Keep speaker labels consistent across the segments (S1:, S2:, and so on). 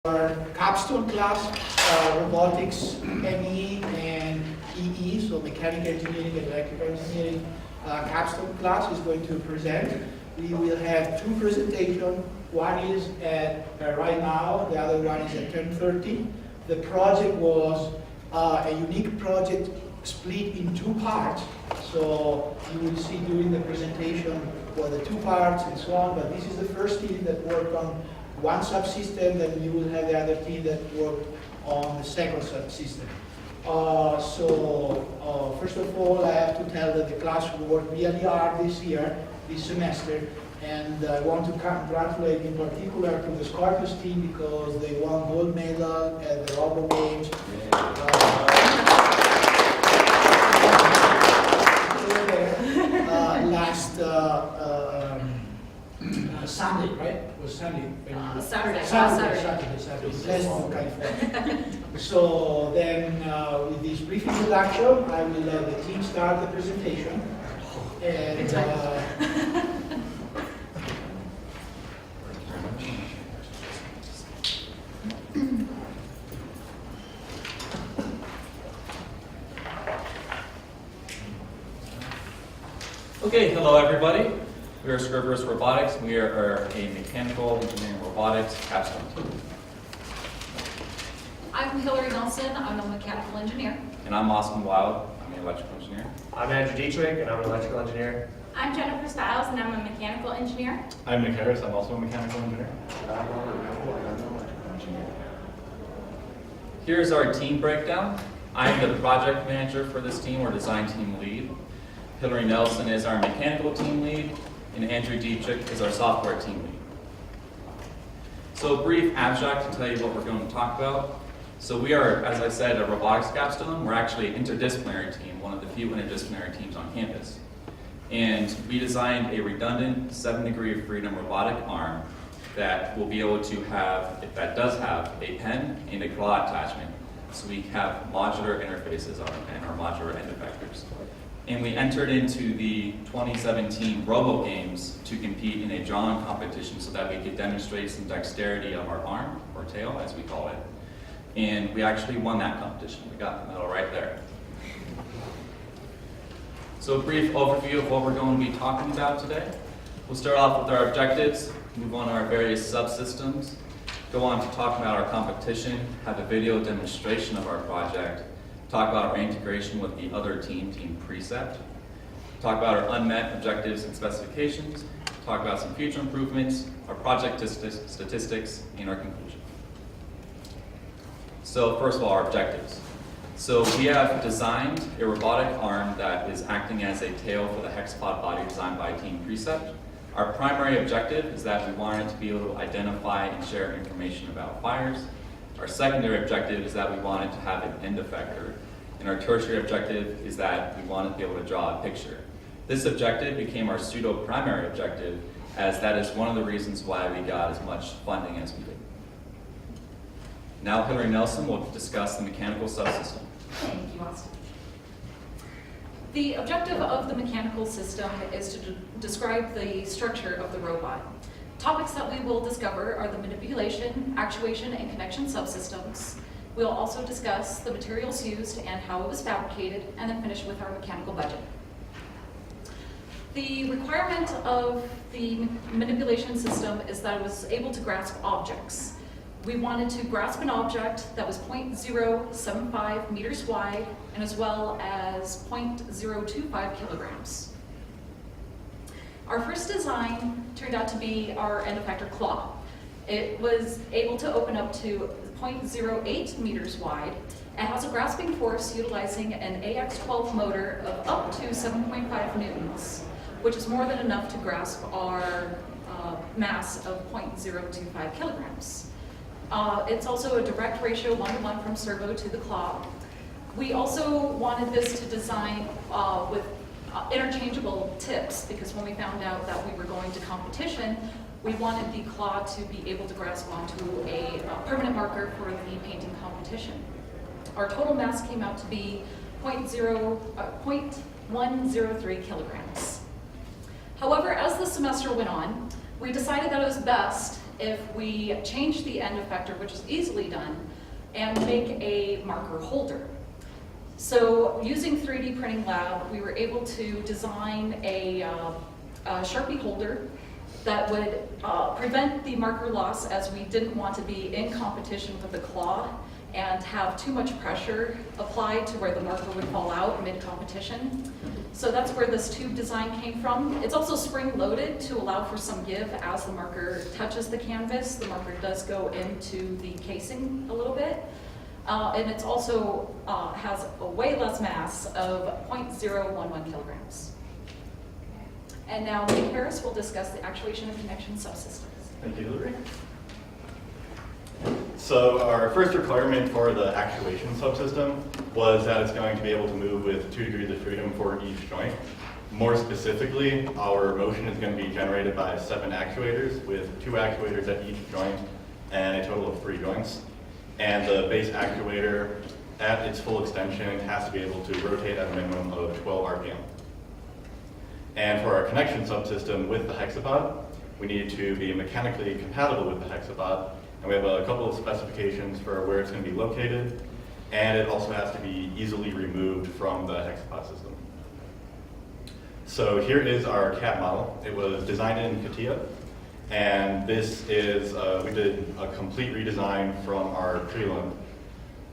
S1: our capstone class, robotics, ME and EE, so mechanical engineering and electrical engineering capstone class is going to present. We will have two presentations. One is at right now, the other one is at 10:30. The project was a unique project split in two parts. So you will see during the presentation for the two parts and so on, but this is the first team that worked on one subsystem, then you will have the other team that worked on the second subsystem. First of all, I have to tell that the class worked really hard this year, this semester, and I want to congratulate in particular to the Scorpius team because they won gold medal at the Robogames. Last Sunday, right? It was Sunday.
S2: Saturday.
S1: California. So then, with this brief introduction, I will let the team start the presentation. And
S3: okay, hello everybody. We are Scorpius Robotics. We are a mechanical engineering robotics capstone team.
S2: I'm Hillary Nelson. I'm a mechanical engineer.
S3: And I'm Austin Wild. I'm an electrical engineer.
S4: I'm Andrew Dietrich, and I'm an electrical engineer.
S5: I'm Jennifer Stiles, and I'm a mechanical engineer.
S6: I'm Nick Harris. I'm also a mechanical engineer.
S3: Here's our team breakdown. I'm the project manager for this team, or design team lead. Hillary Nelson is our mechanical team lead, and Andrew Dietrich is our software team lead. So a brief abstract to tell you what we're going to talk about. So we are, as I said, a robotics capstone. We're actually an interdisciplinary team, one of the few interdisciplinary teams on campus. And we designed a redundant 7-degree of freedom robotic arm that will be able to have, if that does have, a pen and a claw attachment. So we have modular interfaces on and our modular end effectors. And we entered into the 2017 Robogames to compete in a drawing competition so that we could demonstrate some dexterity of our arm, or tail as we call it. And we actually won that competition. We got the medal right there. So a brief overview of what we're going to be talking about today. We'll start off with our objectives, move on to our various subsystems, go on to talk about our competition, have a video demonstration of our project, talk about our integration with the other team, Team Presept, talk about our unmet objectives and specifications, talk about some future improvements, our project statistics, and our conclusion. So first of all, our objectives. So we have designed a robotic arm that is acting as a tail for the hexapod body designed by Team Presept. Our primary objective is that we wanted to be able to identify and share information about fires. Our secondary objective is that we wanted to have an end effector. And our tertiary objective is that we wanted to be able to draw a picture. This objective became our pseudo-primary objective, as that is one of the reasons why we got as much funding as we did. Now Hillary Nelson will discuss the mechanical subsystem.
S2: Thank you, Austin. The objective of the mechanical system is to describe the structure of the robot. Topics that we will discover are the manipulation, actuation, and connection subsystems. We'll also discuss the materials used and how it was fabricated, and then finish with our mechanical budget. The requirement of the manipulation system is that it was able to grasp objects. We wanted to grasp an object that was 0.075 meters wide, and as well as 0.025 kilograms. Our first design turned out to be our end effector claw. It was able to open up to 0.08 meters wide and has a grasping force utilizing an AX12 motor of up to 7.5 newtons, which is more than enough to grasp our mass of 0.025 kilograms. It's also a direct ratio 1-to-1 from servo to the claw. We also wanted this to design with interchangeable tips, because when we found out that we were going to competition, we wanted the claw to be able to grasp onto a permanent marker for the painting competition. Our total mass came out to be 0.103 kilograms. However, as the semester went on, we decided that it was best if we change the end effector, which is easily done, and make a marker holder. So using 3D Printing Lab, we were able to design a Sharpie holder that would prevent the marker loss, as we didn't want to be in competition with the claw and have too much pressure applied to where the marker would fall out mid-competition. So that's where this tube design came from. It's also spring-loaded to allow for some give as the marker touches the canvas. The marker does go into the casing a little bit. And it's also has a way less mass of 0.011 kilograms. And now Nick Harris will discuss the actuation and connection subsystems.
S6: Thank you, Hillary. So our first requirement for the actuation subsystem was that it's going to be able to move with 2 degrees of freedom for each joint. More specifically, our motion is going to be generated by 7 actuators with 2 actuators at each joint and a total of 3 joints. And the base actuator at its full extension has to be able to rotate at a minimum of 12 RPM. And for our connection subsystem with the hexapod, we need to be mechanically compatible with the hexapod. And we have a couple of specifications for where it's going to be located. And it also has to be easily removed from the hexapod system. So here is our CAD model. It was designed in CATIA. And this is, we did a complete redesign from our prelim.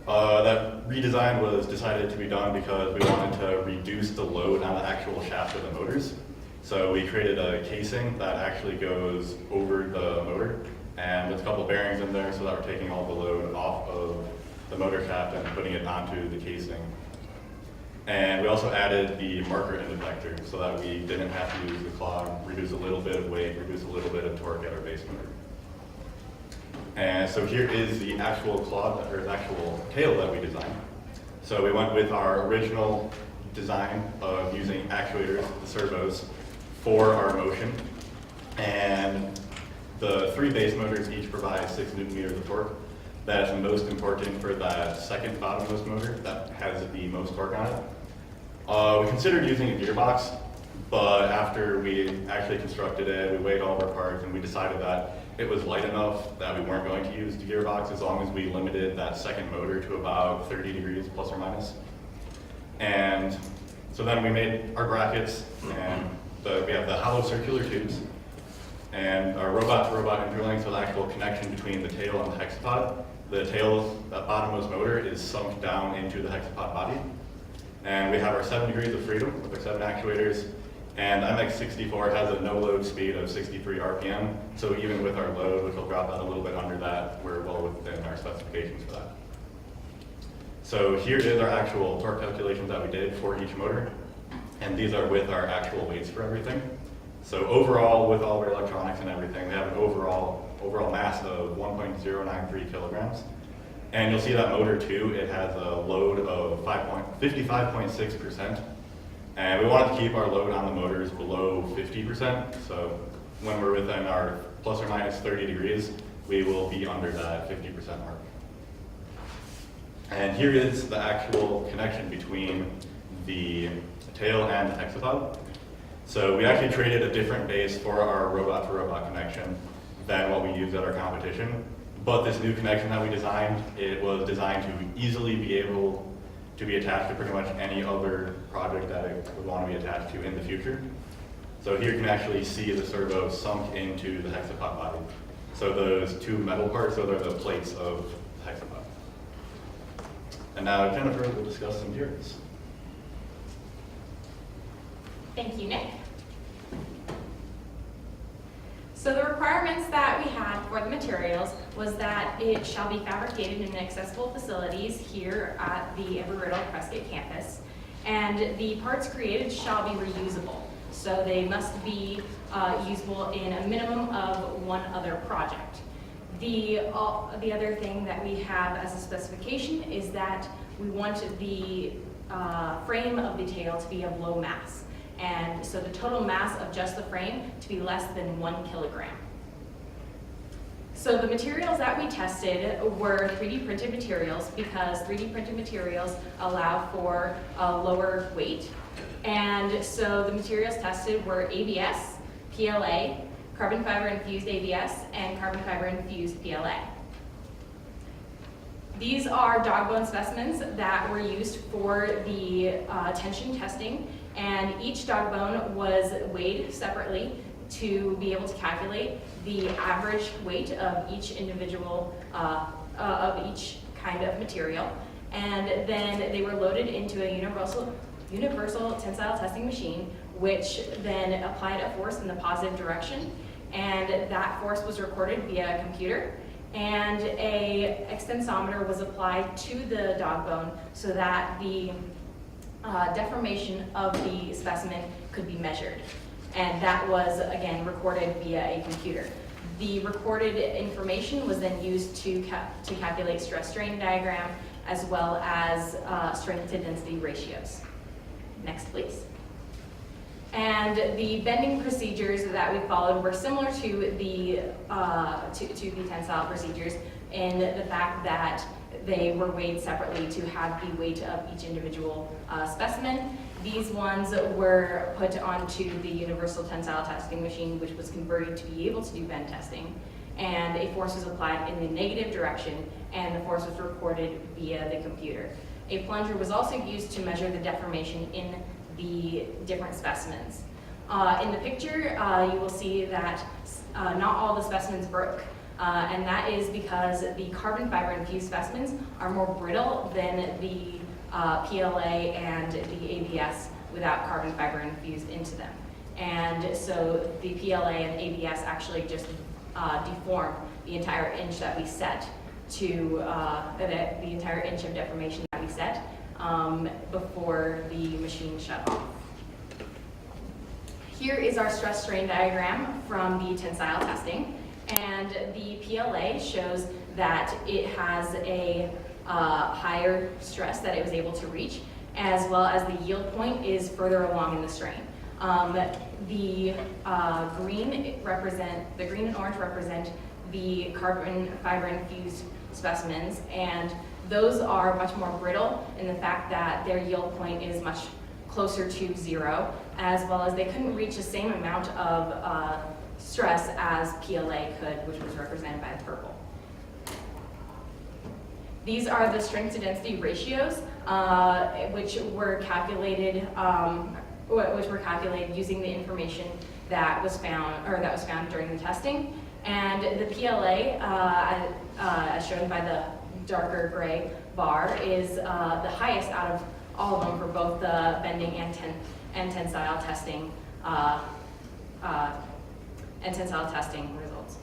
S6: That redesign was decided to be done because we wanted to reduce the load on the actual shaft of the motors. So we created a casing that actually goes over the motor, and with a couple bearings in there so that we're taking all the load off of the motor shaft and putting it onto the casing. And we also added the marker end effector so that we didn't have to use the claw, reduce a little bit of weight, reduce a little bit of torque at our base motor. And so here is the actual claw, or the actual tail that we designed. So we went with our original design of using actuators, the servos, for our motion. And the 3 base motors each provide 6 Newton meters of torque. That is most important for that second bottommost motor that has the most torque on it. We considered using a gearbox, but after we actually constructed it, we weighed all of our parts, and we decided that it was light enough that we weren't going to use the gearbox as long as we limited that second motor to about 30 degrees plus or minus. And so then we made our brackets, and we have the hollow circular tubes, and our robot-to-robot interlink, so the actual connection between the tail and the hexapod. The tail, that bottommost motor, is sunk down into the hexapod body. And we have our 7 degrees of freedom with our 7 actuators. And MX64 has a no-load speed of 63 RPM. So even with our load, which will drop that a little bit under that, we're well within our specifications for that. So here is our actual torque calculations that we did for each motor. And these are with our actual weights for everything. So overall, with all of our electronics and everything, we have an overall mass of 1.093 kilograms. And you'll see that motor too, it has a load of 55.6%. And we wanted to keep our load on the motors below 50%. So when we're within our plus or minus 30 degrees, we will be under that 50% mark. And here is the actual connection between the tail and the hexapod. So we actually created a different base for our robot-to-robot connection than what we use at our competition. But this new connection that we designed, it was designed to easily be able to be attached to pretty much any other project that it would want to be attached to in the future. So here you can actually see the servo sunk into the hexapod body. So those 2 metal parts, those are the plates of the hexapod. And now Jennifer will discuss some gears.
S5: Thank you, Nick. So the requirements that we had for the materials was that it shall be fabricated in accessible facilities here at the ERAU-Prescott campus, and the parts created shall be reusable. So they must be usable in a minimum of 1 other project. The other thing that we have as a specification is that we want the frame of the tail to be of low mass. And so the total mass of just the frame to be less than 1 kilogram. So the materials that we tested were 3D printed materials because 3D printed materials allow for a lower weight. And so the materials tested were ABS, PLA, carbon fiber infused ABS, and carbon fiber infused PLA. These are dog bone specimens that were used for the tension testing, and each dog bone was weighed separately to be able to calculate the average weight of each individual, of each kind of material. And then they were loaded into a universal tensile testing machine, which then applied a force in the positive direction, and that force was recorded via a computer, and a extensometer was applied to the dog bone so that the deformation of the specimen could be measured. And that was, again, recorded via a computer. The recorded information was then used to calculate stress-strain diagram as well as strength to density ratios. Next, please. And the bending procedures that we followed were similar to the tensile procedures in the fact that they were weighed separately to have the weight of each individual specimen. These ones were put onto the universal tensile testing machine, which was converted to be able to do bend testing. And a force was applied in the negative direction, and the force was recorded via the computer. A plunger was also used to measure the deformation in the different specimens. In the picture, you will see that not all the specimens broke. And that is because the carbon fiber infused specimens are more brittle than the PLA and the ABS without carbon fiber infused into them. And so the PLA and ABS actually just deform the entire inch that we set to the entire inch of deformation that we set before the machine shut off. Here is our stress strain diagram from the tensile testing. And the PLA shows that it has a higher stress that it was able to reach, as well as the yield point is further along in the strain. The green and orange represent the carbon fiber infused specimens, and those are much more brittle in the fact that their yield point is much closer to 0, as well as they couldn't reach the same amount of stress as PLA could, which was represented by the purple. These are the strength to density ratios, which were calculated using the information that was found during the testing. And the PLA, as shown by the darker gray bar, is the highest out of all of them for both the bending and tensile testing results.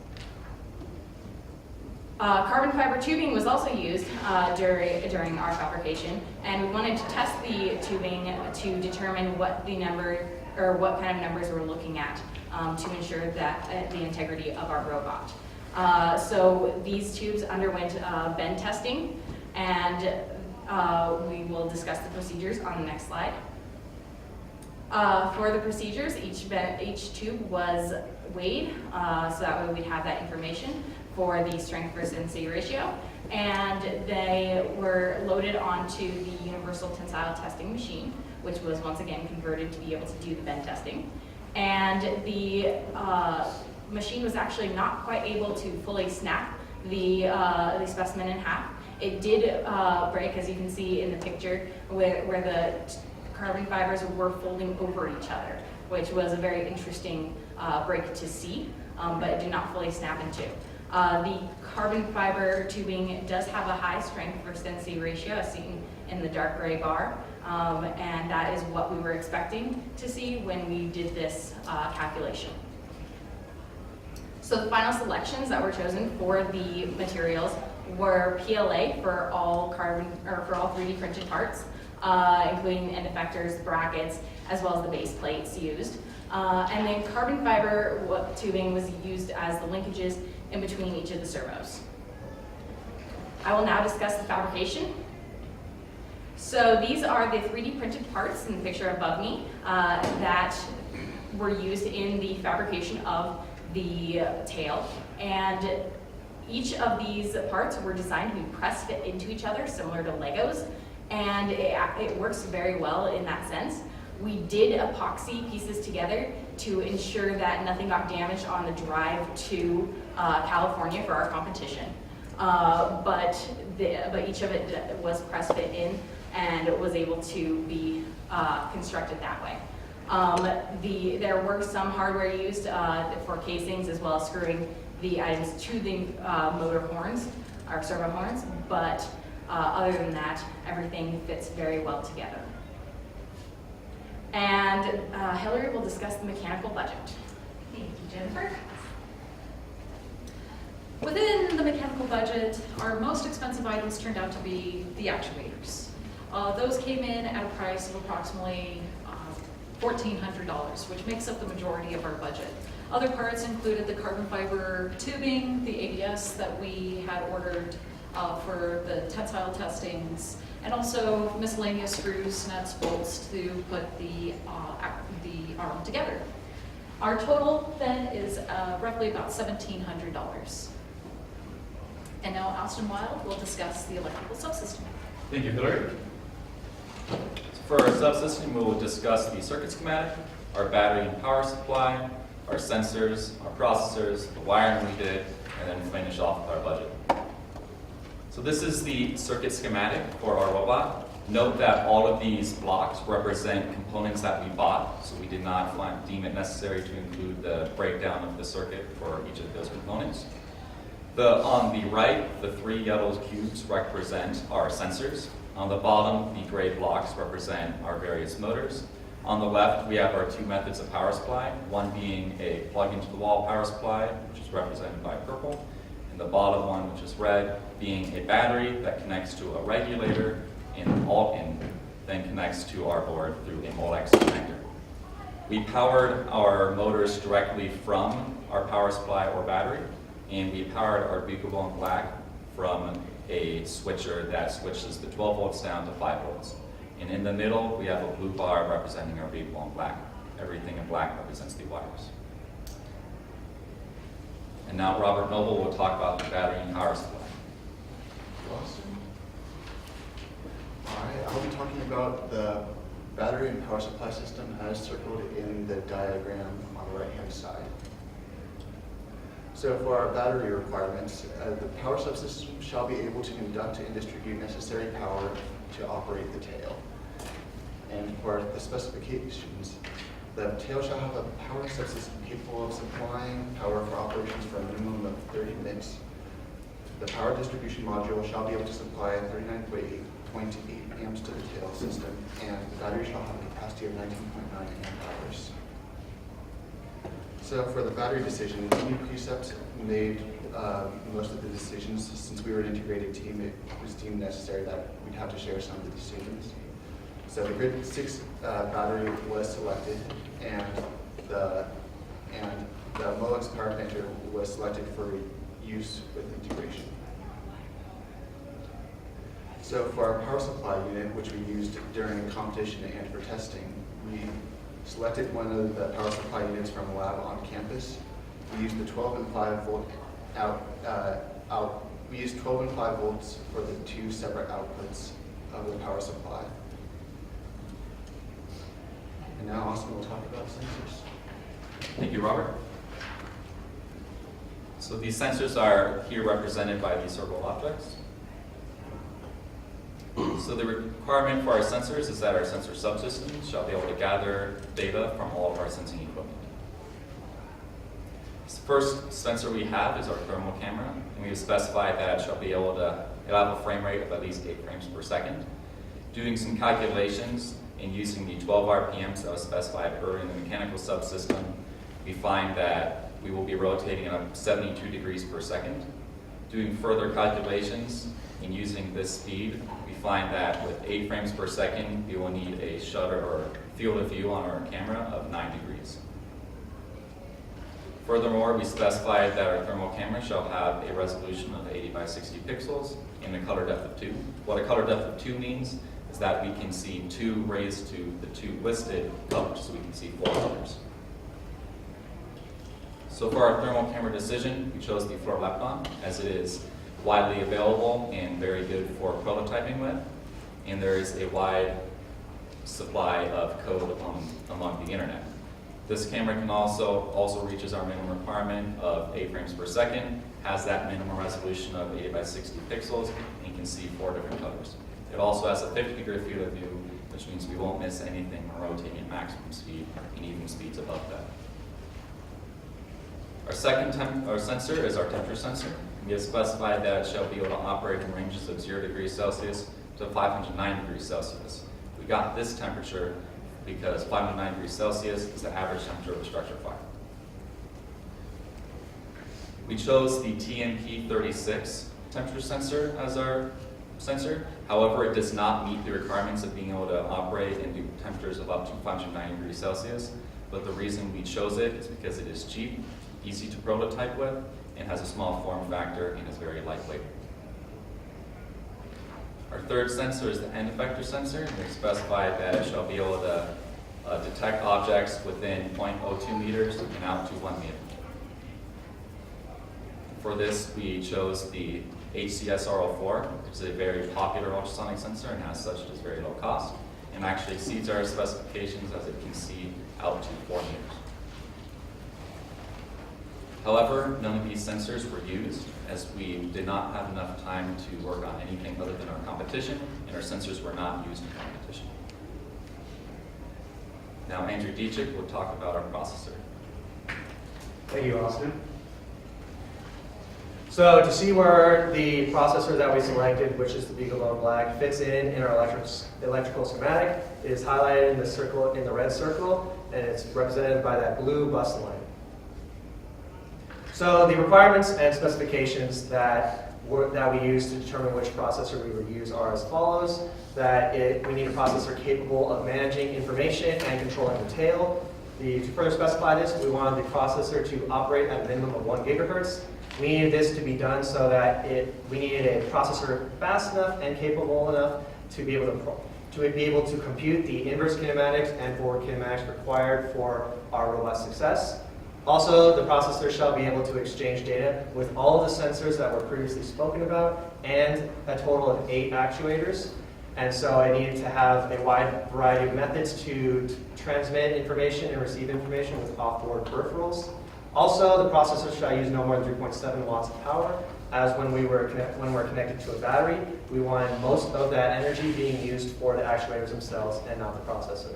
S5: Carbon fiber tubing was also used during our fabrication, and we wanted to test the tubing to determine what the number or what kind of numbers we're looking at to ensure that the integrity of our robot. So these tubes underwent bend testing, and we will discuss the procedures on the next slide. For the procedures, each tube was weighed, so that way we'd have that information for the strength versus density ratio, and they were loaded onto the universal tensile testing machine, which was once again converted to be able to do the bend testing. And the machine was actually not quite able to fully snap the specimen in half. It did break, as you can see in the picture, where the carbon fibers were folding over each other, which was a very interesting break to see, but it did not fully snap in two. The carbon fiber tubing does have a high strength versus density ratio, as seen in the dark gray bar, and that is what we were expecting to see when we did this calculation. So the final selections that were chosen for the materials were PLA for all 3D printed parts, including end effectors, brackets, as well as the base plates used. And then carbon fiber tubing was used as the linkages in between each of the servos. I will now discuss the fabrication. So these are the 3D printed parts in the picture above me that were used in the fabrication of the tail. And each of these parts were designed to be press fit into each other, similar to Legos, and it works very well in that sense. We did epoxy pieces together to ensure that nothing got damaged on the drive to California for our competition. But each of it was press fit in and was able to be constructed that way. There were some hardware used for casings as well as screwing the items to the motor horns, our servo horns, but other than that, everything fits very well together. And Hillary will discuss the mechanical budget.
S2: Thank you, Jennifer. Within the mechanical budget, our most expensive items turned out to be the actuators. Those came in at a price of approximately $1,400, which makes up the majority of our budget. Other parts included the carbon fiber tubing, the ABS that we had ordered for the tensile testings, and also miscellaneous screws, nuts, bolts to put the arm together. Our total then is roughly about $1,700. And now Austin Wild will discuss the electrical subsystem.
S3: Thank you, Hillary. So for our subsystem, we will discuss the circuit schematic, our battery and power supply, our sensors, our processors, the wiring we did, and then finish off with our budget. So this is the circuit schematic for our robot. Note that all of these blocks represent components that we bought, so we did not deem it necessary to include the breakdown of the circuit for each of those components. On the right, the 3 yellow cubes represent our sensors. On the bottom, the gray blocks represent our various motors. On the left, we have our 2 methods of power supply, one being a plug-into-the-wall power supply, which is represented by purple, and the bottom one, which is red, being a battery that connects to a regulator and then connects to our board through a Molex connector. We powered our motors directly from our power supply or battery, and we powered our beakable in black from a switcher that switches the 12 volts down to 5 volts. And in the middle, we have a blue bar representing our beakable in black. Everything in black represents the wires. And now Robert Noble will talk about the battery and power supply.
S7: Awesome. All right, I'll be talking about the battery and power supply system as circled in the diagram on the right-hand side. So for our battery requirements, the power subsystem shall be able to conduct and distribute necessary power to operate the tail. And for the specifications, the tail shall have a power subsystem capable of supplying power for operations for a minimum of 30 minutes. The power distribution module shall be able to supply 39.8 amps to the tail system, and the battery shall have a capacity of 19.9 amp hours. So for the battery decision, new Presept made most of the decisions. Since we were an integrated team, it was deemed necessary that we'd have to share some of the decisions. So the grid 6 battery was selected, and the Molex power connector was selected for use with integration. So for our power supply unit, which we used during competition and for testing, we selected one of the power supply units from a lab on campus. We used the 12 and 5 volt we used 12 and 5 volts for the 2 separate outputs of the power supply. And now Austin will talk about sensors.
S3: Thank you, Robert. So these sensors are here represented by these circle objects. So the requirement for our sensors is that our sensor subsystems shall be able to gather data from all of our sensing equipment. The first sensor we have is our thermal camera, and we have specified that it shall be able to have a frame rate of at least 8 frames per second. Doing some calculations and using the 12 RPMs that was specified earlier in the mechanical subsystem, we find that we will be rotating at 72 degrees per second. Doing further calculations and using this speed, we find that with 8 frames per second, we will need a shutter or field of view on our camera of 9 degrees. Furthermore, we specified that our thermal camera shall have a resolution of 80 by 60 pixels and a color depth of 2. What a color depth of 2 means is that we can see 2 raised to the 2 listed colors, so we can see 4 colors. So for our thermal camera decision, we chose the FLIR Lepton as it is widely available and very good for prototyping with, and there is a wide supply of code among the internet. This camera can also reaches our minimum requirement of 8 frames per second, has that minimum resolution of 80 by 60 pixels, and you can see 4 different colors. It also has a 50-degree field of view, which means we won't miss anything when rotating at maximum speed and even speeds above that. Our second sensor is our temperature sensor. We have specified that it shall be able to operate in ranges of 0 degrees Celsius to 509 degrees Celsius. We got this temperature because 509 degrees Celsius is the average temperature of a structure fire. We chose the TMP36 temperature sensor as our sensor. However, it does not meet the requirements of being able to operate in temperatures of up to 590 degrees Celsius. But the reason we chose it is because it is cheap, easy to prototype with, and has a small form factor and is very lightweight. Our third sensor is the end effector sensor. We specified that it shall be able to detect objects within 0.02 meters and out to 1 meter. For this, we chose the HCSR04, which is a very popular ultrasonic sensor, and as such, it is very low cost, and actually exceeds our specifications as it can see out to 4 meters. However, none of these sensors were used, as we did not have enough time to work on anything other than our competition, and our sensors were not used in competition. Now, Andrew Dietrich will talk about our processor.
S4: Thank you, Austin. So to see where the processor that we selected, which is the BeagleBone Black, fits in our electrical schematic, it is highlighted in the circle, in the red circle, and it's represented by that blue bus line. So the requirements and specifications that we use to determine which processor we would use are as follows: we need a processor capable of managing information and controlling the tail. To further specify this, we wanted the processor to operate at a minimum of 1 gigahertz. We needed this to be done so that we needed a processor fast enough and capable enough to be able to compute the inverse kinematics and forward kinematics required for our robot success. Also, the processor shall be able to exchange data with all of the sensors that were previously spoken about and a total of 8 actuators. And so I needed to have a wide variety of methods to transmit information and receive information with off-board peripherals. Also, the processor shall use no more than 3.7 watts of power, as when we're connected to a battery, we wanted most of that energy being used for the actuators themselves and not the processor.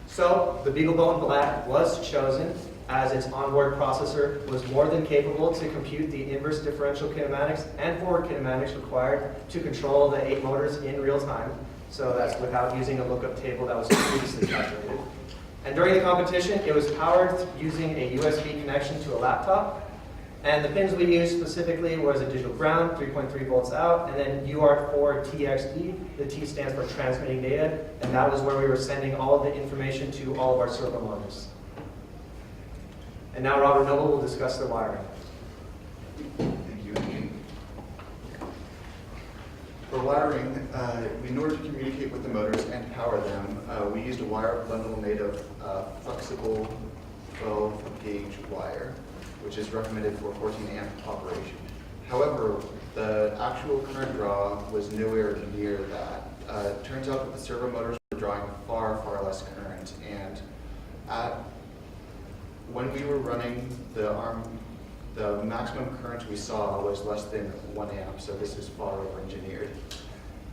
S4: So the BeagleBone Black was chosen as its onboard processor was more than capable to compute the inverse differential kinematics and forward kinematics required to control the 8 motors in real time. So that's without using a lookup table that was previously calculated. And during the competition, it was powered using a USB connection to a laptop. And the pins we used specifically was a digital ground, 3.3 volts out, and then UART4TXD. The T stands for transmitting data, and that was where we were sending all of the information to all of our servo motors. And now Robert Noble will discuss the wiring.
S7: Thank you. For wiring, in order to communicate with the motors and power them, we used a wire bundle made of flexible 12-gauge wire, which is recommended for 14 amp operation. However, the actual current draw was nowhere near that. It turns out that the servo motors were drawing far, far less current, and when we were running the maximum current we saw was less than 1 amp, so this is far over-engineered.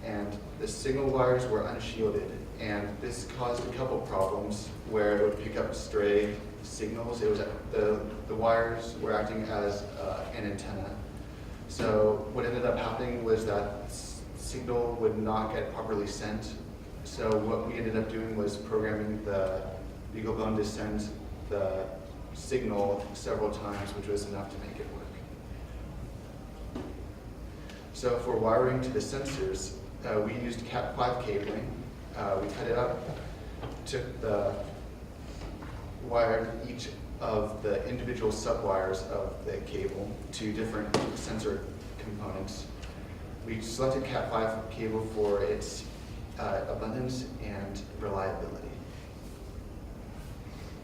S7: And the signal wires were unshielded, and this caused a couple problems where it would pick up stray signals. It was the wires were acting as an antenna. So what ended up happening was that signal would not get properly sent. So what we ended up doing was programming the BeagleBone to send the signal several times, which was enough to make it work. So for wiring to the sensors, we used Cat5 cabling. We cut it up, took wired each of the individual sub-wires of the cable to different sensor components. We selected Cat5 cable for its abundance and reliability.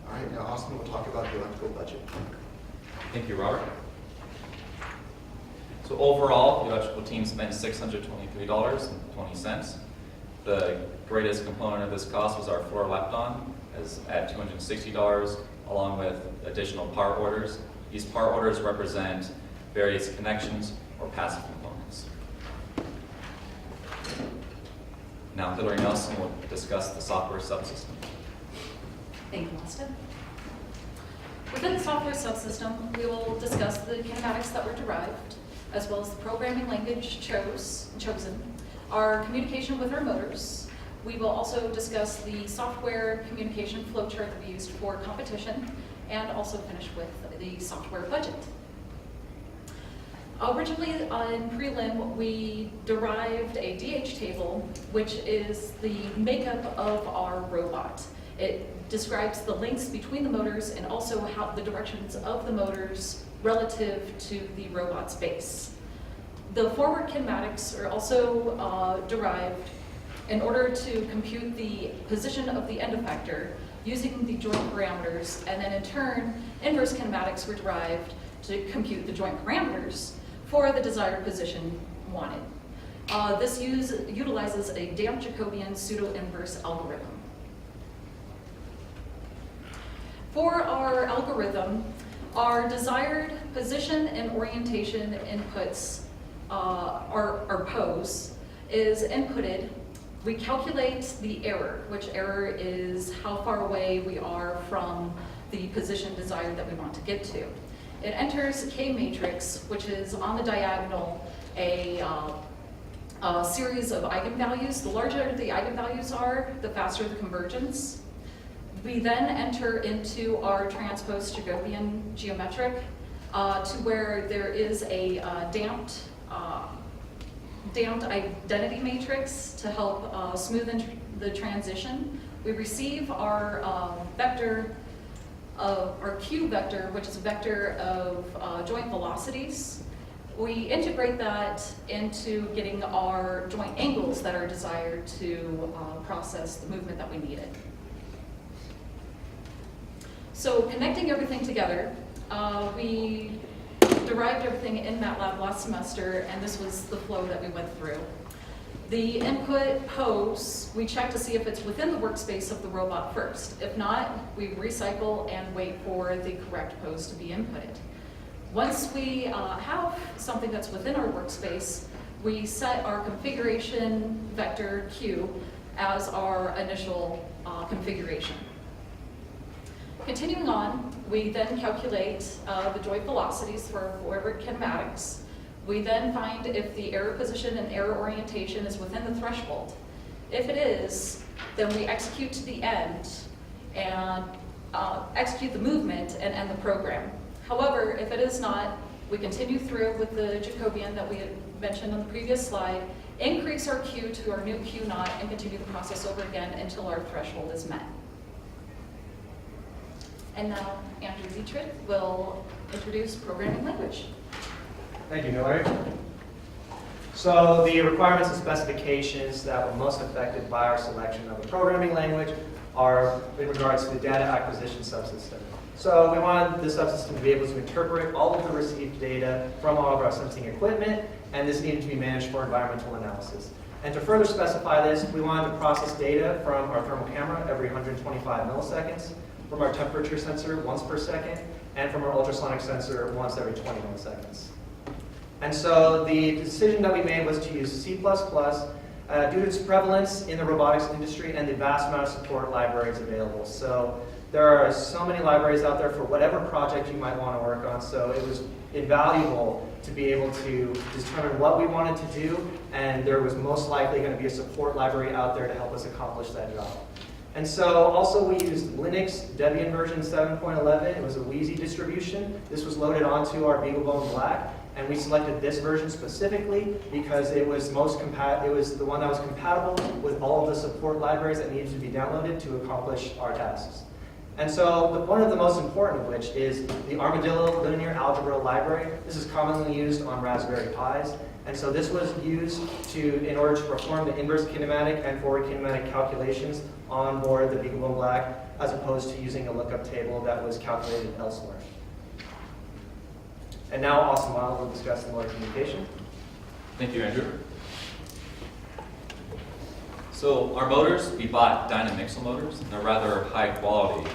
S7: All right, now Austin will talk about the electrical budget.
S3: Thank you, Robert. So overall, the electrical team spent $623.20. The greatest component of this cost was our FLIR Lepton, at $260, along with additional part orders. These part orders represent various connections or passive components. Now Hillary Nelson will discuss the software subsystem.
S2: Thank you, Austin. Within the software subsystem, we will discuss the kinematics that were derived, as well as the programming language chosen, our communication with our motors. We will also discuss the software communication flowchart that we used for competition, and also finish with the software budget. Originally, in prelim, we derived a DH table, which is the makeup of our robot. It describes the links between the motors and also how the directions of the motors relative to the robot's base. The forward kinematics are also derived in order to compute the position of the end effector using the joint parameters, and then in turn, inverse kinematics were derived to compute the joint parameters for the desired position wanted. This utilizes a damped Jacobian pseudo-inverse algorithm. For our algorithm, our desired position and orientation inputs, our pose, is inputted. We calculate the error, which error is how far away we are from the position desired that we want to get to. It enters a K matrix, which is on the diagonal a series of eigenvalues. The larger the eigenvalues are, the faster the convergence. We then enter into our transpose Jacobian geometric to where there is a damped identity matrix to help smoothen the transition. We receive our vector, our Q vector, which is a vector of joint velocities. We integrate that into getting our joint angles that are desired to process the movement that we needed. So connecting everything together, we derived everything in MATLAB last semester, and this was the flow that we went through. The input pose, we check to see if it's within the workspace of the robot first. If not, we recycle and wait for the correct pose to be inputted. Once we have something that's within our workspace, we set our configuration vector Q as our initial configuration. Continuing on, we then calculate the joint velocities for forward kinematics. We then find if the error position and error orientation is within the threshold. If it is, then we execute to the end and execute the movement and end the program. However, if it is not, we continue through with the Jacobian that we had mentioned on the previous slide, increase our Q to our new Q naught, and continue the process over again until our threshold is met. And now Andrew Dietrich will introduce programming language.
S4: Thank you, Hillary. So the requirements and specifications that were most affected by our selection of a programming language are in regards to the data acquisition subsystem. So we wanted the subsystem to be able to interpret all of the received data from all of our sensing equipment, and this needed to be managed for environmental analysis. And to further specify this, we wanted to process data from our thermal camera every 125 milliseconds, from our temperature sensor once per second, and from our ultrasonic sensor once every 20 milliseconds. And so the decision that we made was to use C++, due to its prevalence in the robotics industry and the vast amount of support libraries available. So there are so many libraries out there for whatever project you might want to work on, so it was invaluable to be able to determine what we wanted to do, and there was most likely going to be a support library out there to help us accomplish that job. And so also we used Linux Debian version 7.11. It was a Wheezy distribution. This was loaded onto our BeagleBone Black, and we selected this version specifically because it was the one that was compatible with all of the support libraries that needed to be downloaded to accomplish our tasks. And so one of the most important of which is the Armadillo Linear Algebra Library. This is commonly used on Raspberry Pis. And so this was used in order to perform the inverse kinematic and forward kinematic calculations on board the BeagleBone Black, as opposed to using a lookup table that was calculated elsewhere. And now Austin Weil will discuss the mode of communication.
S3: Thank you, Andrew. So our motors, we bought Dynamixel motors, and they're rather high quality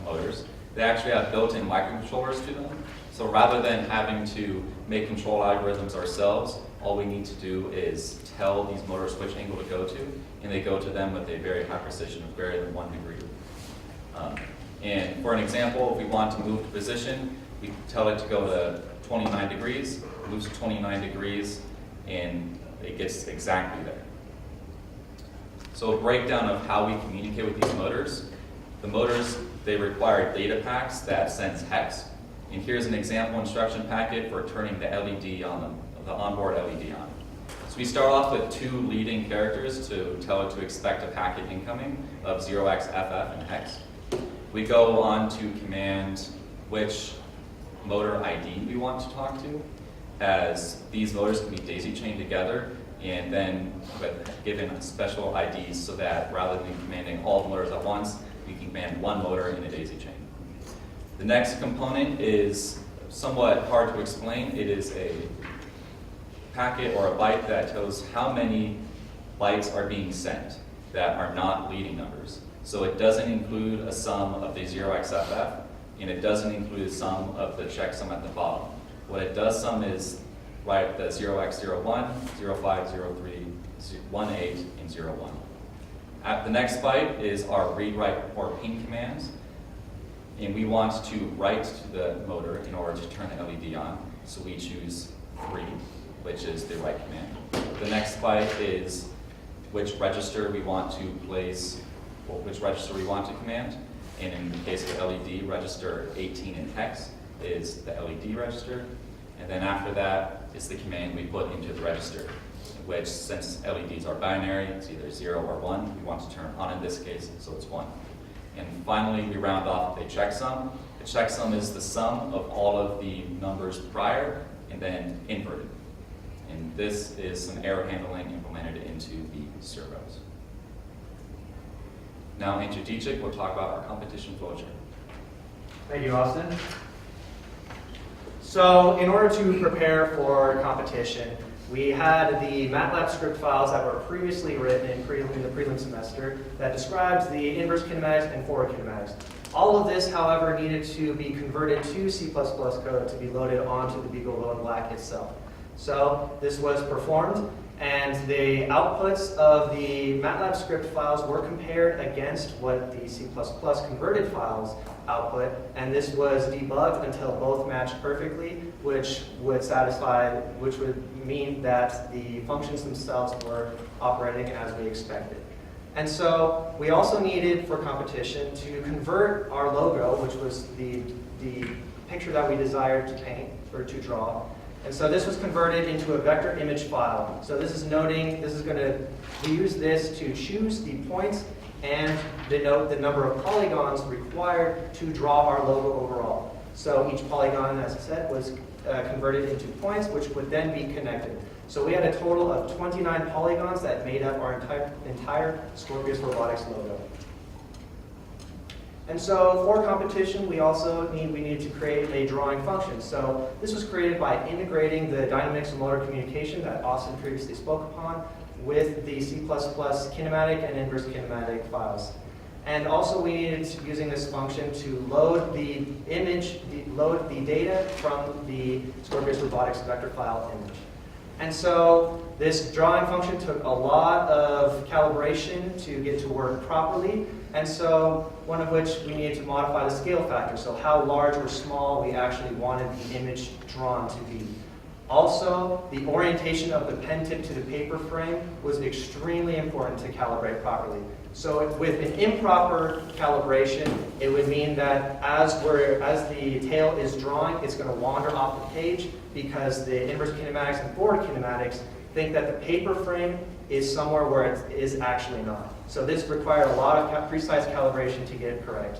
S3: motors. They actually have built-in microcontrollers to them. So rather than having to make control algorithms ourselves, all we need to do is tell these motors which angle to go to, and they go to them with a very high precision of greater than 1 degree. And for an example, if we want to move to position, we tell it to go to 29 degrees, it moves to 29 degrees, and it gets exactly there. So a breakdown of how we communicate with these motors. The motors, they require data packs that sense hex. And here's an example instruction packet for turning the LED on, the onboard LED on. So we start off with 2 leading characters to tell it to expect a packet incoming of 0xFF and hex. We go on to command which motor ID we want to talk to, as these motors can be daisy chained together and then given special IDs so that rather than commanding all the motors at once, we can command one motor in a daisy chain. The next component is somewhat hard to explain. It is a packet or a byte that tells how many bytes are being sent that are not leading numbers. So it doesn't include a sum of the 0xFF, and it doesn't include a sum of the checksum at the bottom. What it does sum is write the 0x01, 05, 03, 18, and 01. The next byte is our read, write, or ping commands. And we want to write to the motor in order to turn the LED on. So we choose 3, which is the write command. The next byte is which register we want to place, or which register we want to command. And in the case of the LED, register 18 in hex is the LED register. And then after that is the command we put into the register, which since LEDs are binary, it's either 0 or 1. We want to turn on in this case, so it's 1. And finally, we round off with a checksum. The checksum is the sum of all of the numbers prior and then inverted. And this is some error handling implemented into the servos. Now, Andrew Dietrich will talk about our competition flowchart.
S4: Thank you, Austin. So in order to prepare for competition, we had the MATLAB script files that were previously written in the prelim semester that describes the inverse kinematics and forward kinematics. All of this, however, needed to be converted to C++ code to be loaded onto the BeagleBone Black itself. So this was performed, and the outputs of the MATLAB script files were compared against what the C++ converted files output, and this was debugged until both matched perfectly, which would mean that the functions themselves were operating as we expected. And so we also needed, for competition, to convert our logo, which was the picture that we desired to paint or to draw. And so this was converted into a vector image file. So this is we use this to choose the points and denote the number of polygons required to draw our logo overall. So each polygon, as I said, was converted into points, which would then be connected. So we had a total of 29 polygons that made up our entire Scorpius Robotics logo. And so for competition, we needed to create a drawing function. So this was created by integrating the dynamics and motor communication that Austin previously spoke upon with the C++ kinematic and inverse kinematic files. And also we needed using this function to load the data from the Scorpius Robotics vector file image. And so this drawing function took a lot of calibration to get to work properly. And so one of which we needed to modify the scale factor, so how large or small we actually wanted the image drawn to be. Also, the orientation of the pen tip to the paper frame was extremely important to calibrate properly. So with an improper calibration, it would mean that as the tail is drawing, it's going to wander off the page because the inverse kinematics and forward kinematics think that the paper frame is somewhere where it is actually not. So this required a lot of precise calibration to get it correct.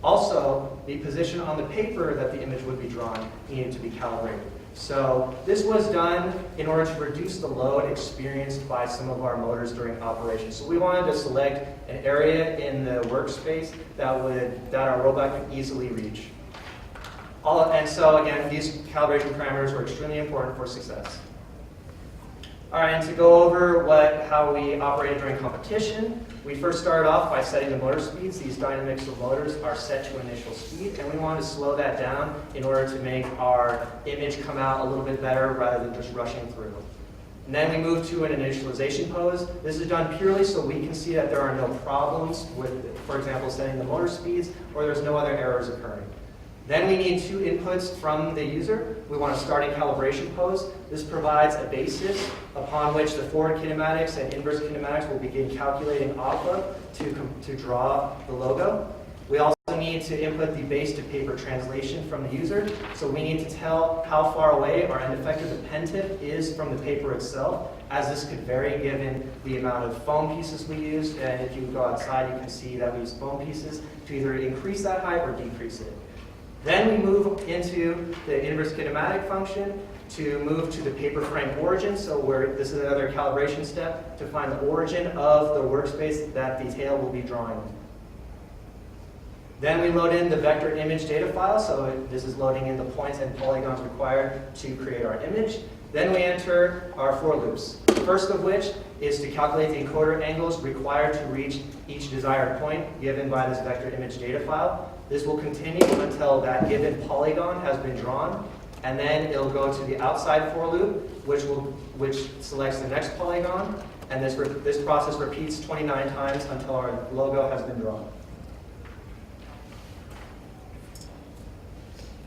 S4: Also, the position on the paper that the image would be drawn needed to be calibrated. So this was done in order to reduce the load experienced by some of our motors during operation. So we wanted to select an area in the workspace that our robot could easily reach. And so again, these calibration parameters were extremely important for success. All right, and to go over how we operated during competition, we first started off by setting the motor speeds. These dynamics of motors are set to initial speed, and we wanted to slow that down in order to make our image come out a little bit better rather than just rushing through. And then we move to an initialization pose. This is done purely so we can see that there are no problems with, for example, setting the motor speeds, or there's no other errors occurring. Then we need 2 inputs from the user. We want a starting calibration pose. This provides a basis upon which the forward kinematics and inverse kinematics will begin calculating off of to draw the logo. We also need to input the base to paper translation from the user. So we need to tell how far away our end effector, the pen tip, is from the paper itself, as this could vary given the amount of foam pieces we used. And if you go outside, you can see that we use foam pieces to either increase that height or decrease it. Then we move into the inverse kinematic function to move to the paper frame origin. So this is another calibration step to find the origin of the workspace that the tail will be drawing. Then we load in the vector image data file. So this is loading in the points and polygons required to create our image. Then we enter our for loops. The first of which is to calculate the encoder angles required to reach each desired point given by this vector image data file. This will continue until that given polygon has been drawn, and then it'll go to the outside for loop, which selects the next polygon, and this process repeats 29 times until our logo has been drawn.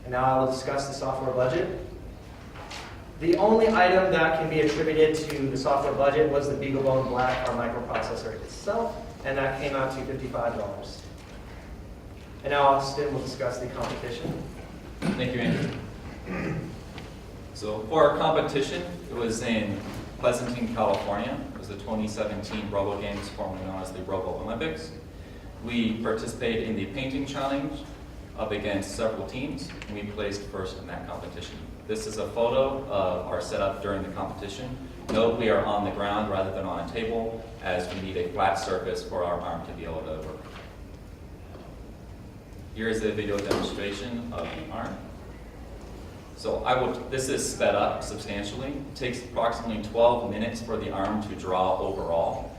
S4: And now I will discuss the software budget. The only item that can be attributed to the software budget was the BeagleBone Black, our microprocessor itself, and that came out to $55. And now Austin will discuss the competition.
S3: Thank you, Andrew. So for our competition, it was in Pleasanton, California. It was the 2017 Robogames, formerly known as the Robo Olympics. We participated in the painting challenge up against several teams, and we placed first in that competition. This is a photo of our setup during the competition. Note we are on the ground rather than on a table, as we need a flat surface for our arm to be able to work. Here is a video demonstration of the arm. So this is sped up substantially. It takes approximately 12 minutes for the arm to draw overall.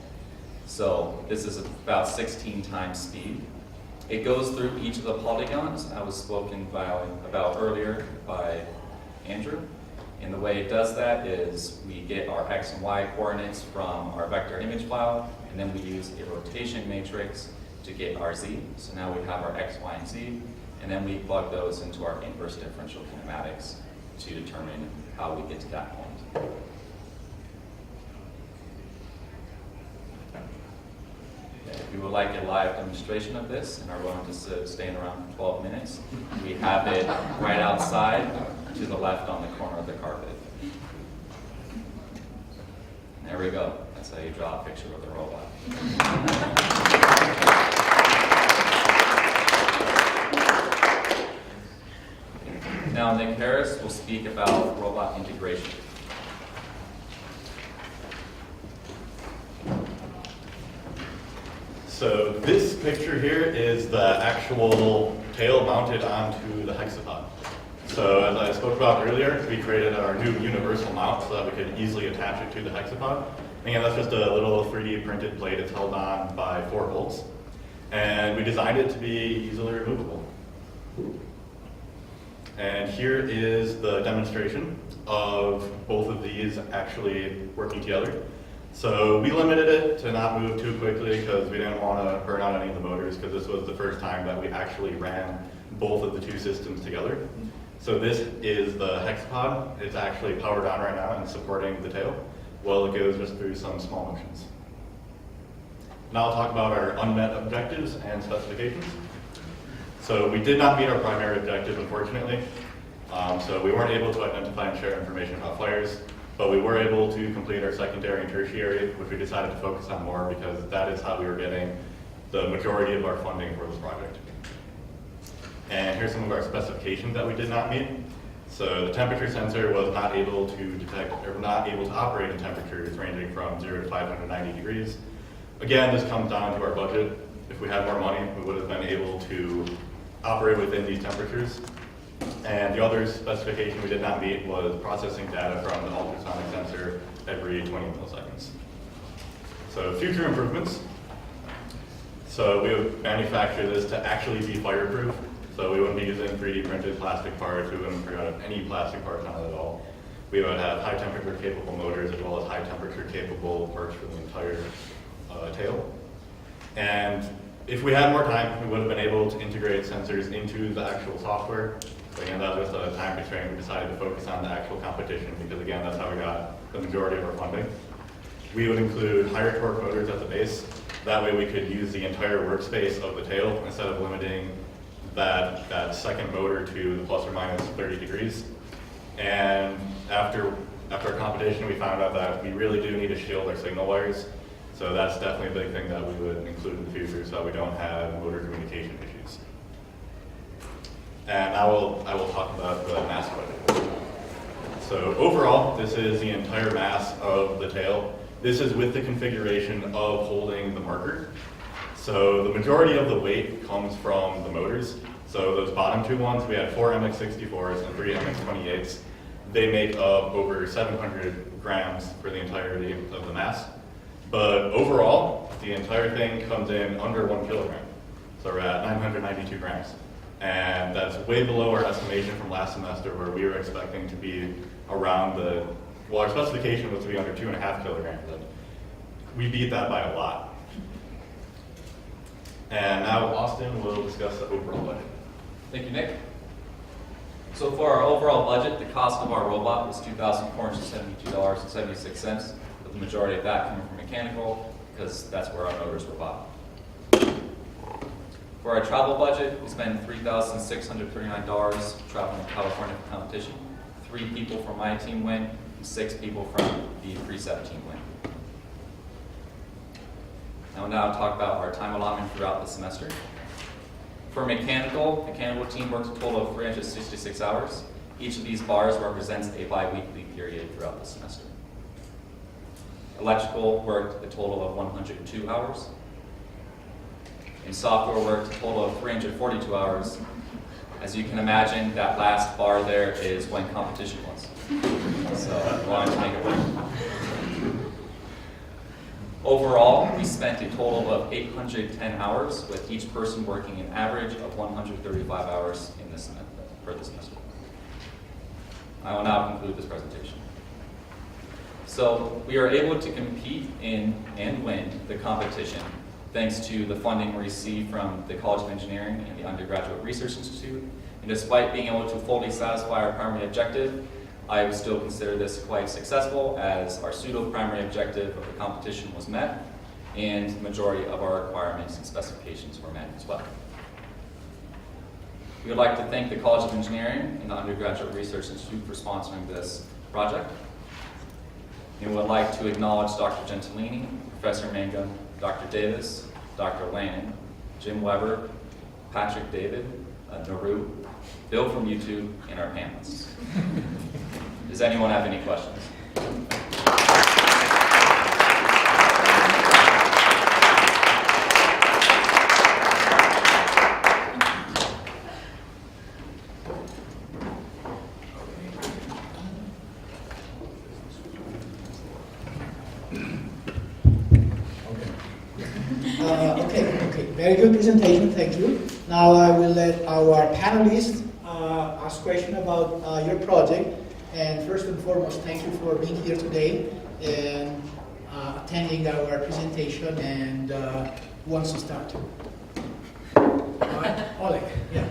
S3: So this is about 16 times speed. It goes through each of the polygons that was spoken about earlier by Andrew. And the way it does that is we get our X and Y coordinates from our vector image file, and then we use a rotation matrix to get our Z. So now we have our X, Y, and Z, and then we plug those into our inverse differential kinematics to determine how we get to that point. If you would like a live demonstration of this and are willing to stay in around 12 minutes, we have it right outside to the left on the corner of the carpet. And there we go. That's how you draw a picture of the robot. Now Nick Harris will speak about robot integration.
S6: So this picture here is the actual tail mounted onto the hexapod. So as I spoke about earlier, we created our new universal mount so that we could easily attach it to the hexapod. Again, that's just a little 3D printed plate. It's held on by 4 bolts. And we designed it to be easily removable. And here is the demonstration of both of these actually working together. So we limited it to not move too quickly because we didn't want to burn out any of the motors, because this was the first time that we actually ran both of the 2 systems together. So this is the hexapod. It's actually powered on right now and supporting the tail, while it goes just through some small motions. Now I'll talk about our unmet objectives and specifications. So we did not meet our primary objective, unfortunately. So we weren't able to identify and share information about flares, but we were able to complete our secondary and tertiary, which we decided to focus on more because that is how we were getting the majority of our funding for this project. And here's some of our specifications that we did not meet. So the temperature sensor was not able to detect, or not able to operate in temperatures ranging from 0 to 590 degrees. Again, this comes down to our budget. If we had more money, we would have been able to operate within these temperatures. And the other specification we did not meet was processing data from the ultrasonic sensor every 20 milliseconds. So future improvements. So we would manufacture this to actually be fireproof. So we wouldn't be using 3D printed plastic parts. We wouldn't put any plastic parts on it at all. We would have high temperature capable motors as well as high temperature capable parts for the entire tail. And if we had more time, we would have been able to integrate sensors into the actual software. But again, that was just a time constraint. We decided to focus on the actual competition because again, that's how we got the majority of our funding. We would include higher torque motors at the base. That way we could use the entire workspace of the tail instead of limiting that second motor to the plus or minus 30 degrees. And after our competition, we found out that we really do need to shield our signal wires. So that's definitely a big thing that we would include in the future so that we don't have motor communication issues. And I will talk about the mass budget. So overall, this is the entire mass of the tail. This is with the configuration of holding the marker. So the majority of the weight comes from the motors. So those bottom two ones, we had 4 MX64s and 3 MX28s. They make up over 700 grams for the entirety of the mass. But overall, the entire thing comes in under 1 kilogram. So we're at 992 grams. And that's way below our estimation from last semester where we were expecting to be around our specification was to be under 2.5 kilograms. And we beat that by a lot. And now Austin will discuss the overall budget.
S3: Thank you, Nick. So for our overall budget, the cost of our robot was $2,472.76, with the majority of that coming from mechanical, because that's where our motors were bought. For our travel budget, we spent $3,639 traveling to California for competition. 3 people from my team went, and 6 people from the Presept team went. I will now talk about our time allotment throughout the semester. For mechanical team worked a total of 366 hours. Each of these bars represents a bi-weekly period throughout the semester. Electrical worked a total of 102 hours. And software worked a total of 342 hours. As you can imagine, that last bar there is when competition was. So I wanted to make it work. Overall, we spent a total of 810 hours, with each person working an average of 135 hours in this for this semester. I will now conclude this presentation. So we are able to compete in and win the competition thanks to the funding we received from the College of Engineering and the Undergraduate Research Institute. And despite being able to fully satisfy our primary objective, I would still consider this quite successful, as our pseudo-primary objective of the competition was met, and the majority of our requirements and specifications were met as well. We would like to thank the College of Engineering and the Undergraduate Research Institute for sponsoring this project. And we would like to acknowledge Dr. Gentilini, Professor Mangum, Dr. Davis, Dr. Lannon, Jim Weber, Patrick David, Naru, Bill from YouTube, and our panelists. Does anyone have any questions?
S1: Okay. Very good presentation, thank you. Now I will let our panelists ask questions about your project. And first and foremost, thank you for being here today and attending our presentation. And who wants to start? Oleg, yeah.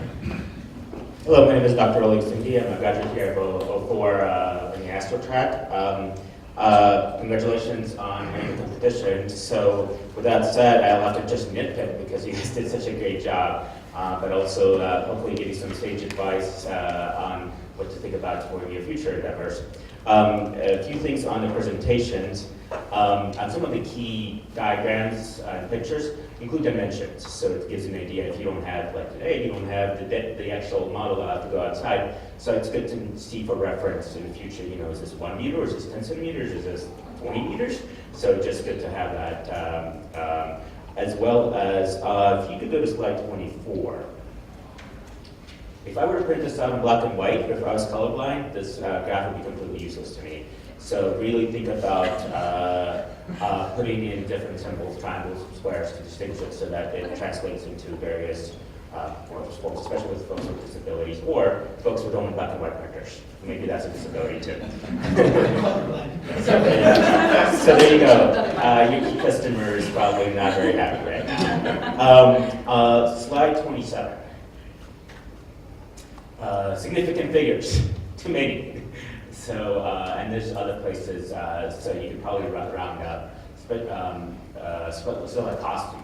S8: Hello, my name is Dr. Oleg Sinki. I'm a graduate here at FLIR in the AstroTrack. Congratulations on winning the competition. So with that said, I'll have to just nitpick because you guys did such a great job, but also hopefully give you some sage advice on what to think about for your future endeavors. A few things on the presentations. On some of the key diagrams and pictures include dimensions, so it gives you an idea. If you don't have, like today, you don't have the actual model, you'll have to go outside. So it's good to see for reference in the future, you know, is this 1 meter, or is this 10 centimeters, is this 20 meters? So just good to have that, as well as, if you could go to slide 24. If I were to print this out in black and white, if I was colorblind, this graph would be completely useless to me. So really think about putting in different symbols, triangles, squares to distinguish it so that it translates into various forms, especially with folks with disabilities or folks with only black and white printers. Maybe that's a disability too. So there you go. Your key customer is probably not very happy right now. Slide 27. Significant figures, too many. So, and there's other places, so you could probably round up. So like cost,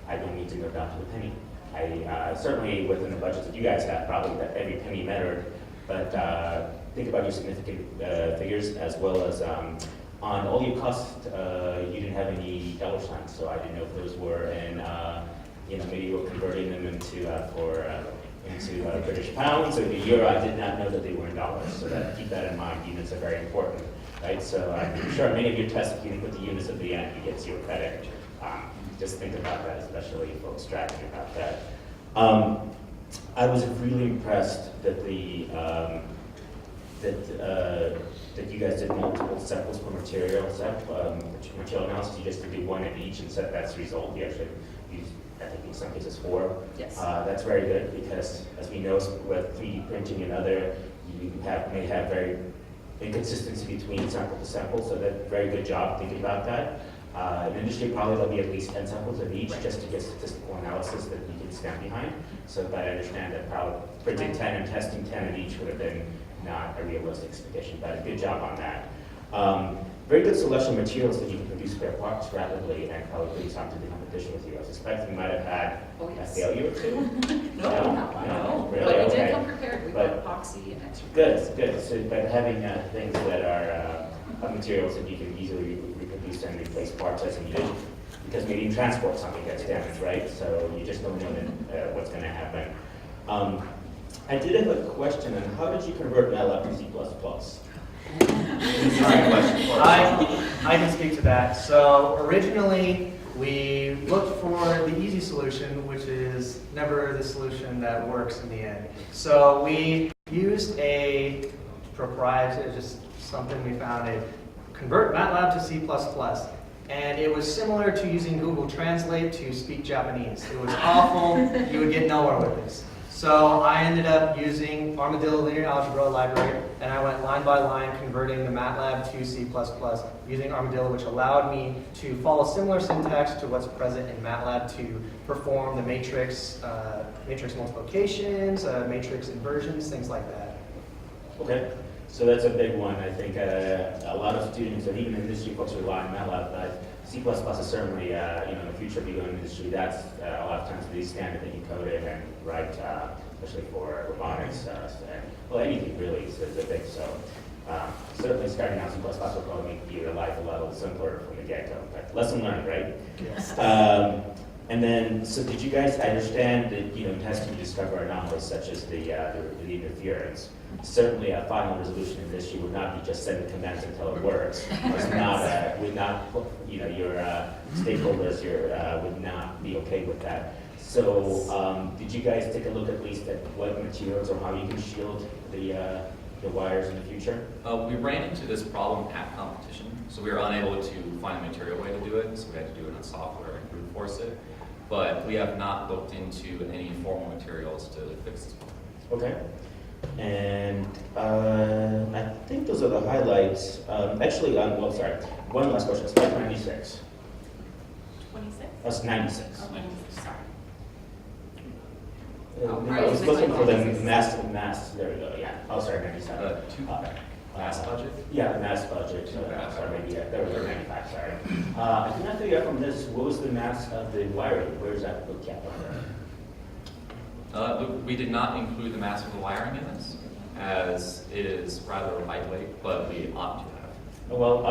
S8: I don't need to go down to the penny. I certainly within the budget that you guys have, probably that every penny mattered. But think about your significant figures as well as on all your costs. You didn't have any dollar signs, so I didn't know if those were, and maybe you were converting them into British pounds or the euro. I did not know that they were in dollars, so keep that in mind. Units are very important, right? So I'm sure many of your tests, if you put the units at the end, you get 0 credit. Just think about that, especially folks tracking about that. I was really impressed that that you guys did multiple samples for material analysis. You just did one in each and said that's the result. You actually used, I think in some cases 4.
S2: Yes.
S8: That's very good because, as we know, with 3D printing and other, you may have very inconsistency between sample to sample. So that's very good job thinking about that. In industry, probably there'll be at least 10 samples of each just to get statistical analysis that you can stand behind. So, but I understand that probably printing 10 and testing 10 of each would have been not a realistic expectation, but a good job on that. Very good selection of materials that you can produce spare parts rapidly and probably put some to the competition with you. I suspect you might have had a failure or two.
S2: No,
S8: really?
S2: But we
S8: Okay.
S2: did come prepared. We got epoxy and extra.
S8: Good. So, but having things that are materials that you can easily reproduce and replace parts as needed, because maybe in transport something gets damaged, right? So you just don't know what's going to happen. I did have a question on how did you convert MATLAB to C++?
S4: I can speak to that. So originally, we looked for the easy solution, which is never the solution that works in the end. So we used a proprietary, just something we found, a convert MATLAB to C++. And it was similar to using Google Translate to speak Japanese. It was awful. You would get nowhere with this. So I ended up using Armadillo Linear Algebra Library, and I went line by line converting the MATLAB to C++ using Armadillo, which allowed me to follow similar syntax to what's present in MATLAB to perform the matrix multiplications, matrix inversions, things like that.
S8: Okay, so that's a big one. I think a lot of students, and even industry folks, rely on MATLAB, but C++ is certainly, in the future of the industry, that's a lot of times the standard that you code in and write, especially for robotics, and, well, anything really is a big, so certainly starting out C++ will probably make your life a little simpler from the get-go, but lesson learned, right?
S4: Yes.
S8: And then, so did you guys understand that, in testing you discover anomalies such as the interference? Certainly a final resolution in this, you would not be just sending commands until it works. It's not, your stakeholders would not be okay with that. So did you guys take a look at least at what materials or how you can shield the wires in the future?
S3: We ran into this problem at competition, so we were unable to find a material way to do it, so we had to do it on software and brute force it. But we have not looked into any formal materials to fix this problem.
S8: Okay. And I think those are the highlights. Actually, one last question. Slide 96.
S5: 26?
S8: That's 96.
S5: Oh, 96, sorry.
S8: I was looking for the mass. There we go. Yeah. Oh, sorry, 97.
S3: Mass budget?
S8: Yeah, the mass budget. Sorry, maybe there was 95. Sorry. I could not figure out from this what was the mass of the wiring. Where is that looked at on there?
S3: We did not include the mass of the wiring in this, as it is rather lightweight, but we ought to have.
S8: Well,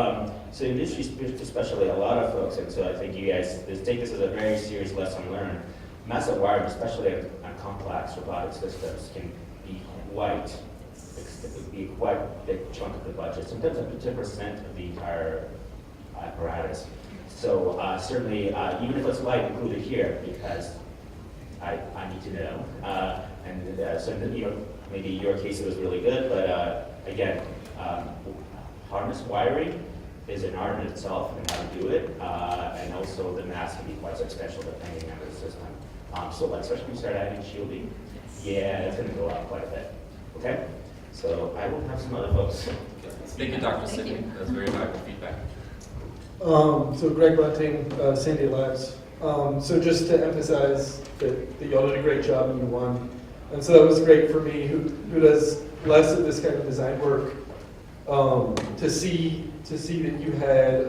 S8: so in industry, especially, a lot of folks, and so I think you guys take this as a very serious lesson learned. Massive wiring, especially on complex robotic systems, can be quite a big chunk of the budget, sometimes up to 10% of the entire apparatus. So certainly, even if it's light, include it here because I need to know. So maybe your case it was really good, but again, harness wiring is an art in itself and how to do it, and also the mass can be quite substantial depending on the system. So like, especially when you start adding shielding, yeah, it's going to go up quite a bit. Okay, so I will have some other folks.
S3: Thank you, Dr.
S2: Thank
S3: Sidney.
S2: you.
S3: That's very valuable feedback.
S9: So Greg Bunting, Sandy Labs. So just to emphasize that y'all did a great job in U1. And so that was great for me, who does less of this kind of design work, to see that you had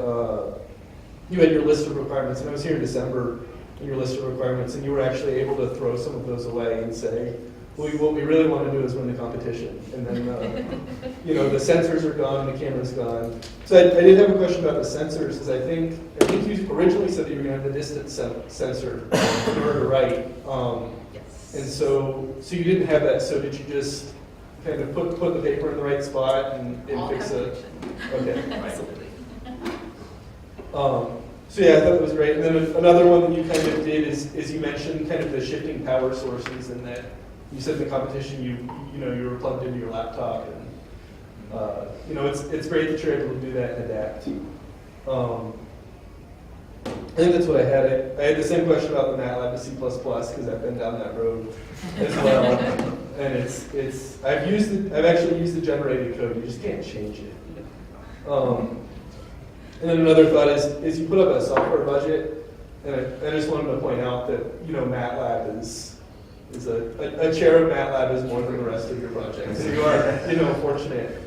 S9: your list of requirements. And I was here in December in your list of requirements, and you were actually able to throw some of those away and say, well, what we really want to do is win the competition. And then, the sensors are gone, the camera's gone. So I did have a question about the sensors, because I think you originally said that you were going to have the distance sensor in order to write.
S2: Yes.
S9: And so you didn't have that, so did you just kind of put the paper in the right spot and fix it? Okay.
S2: Absolutely.
S9: So yeah, I thought it was great. And then another one that you kind of did is you mentioned kind of the shifting power sources, and that you said in the competition you were plugged into your laptop, and it's great that you're able to do that and adapt. I think that's what I had. I had the same question about the MATLAB to C++ because I've been down that road as well. And I've actually used the generated code. You just can't change it. And then another thought is you put up a software budget, and I just wanted to point out that MATLAB is a chair of MATLAB is more than the rest of your project. So you are fortunate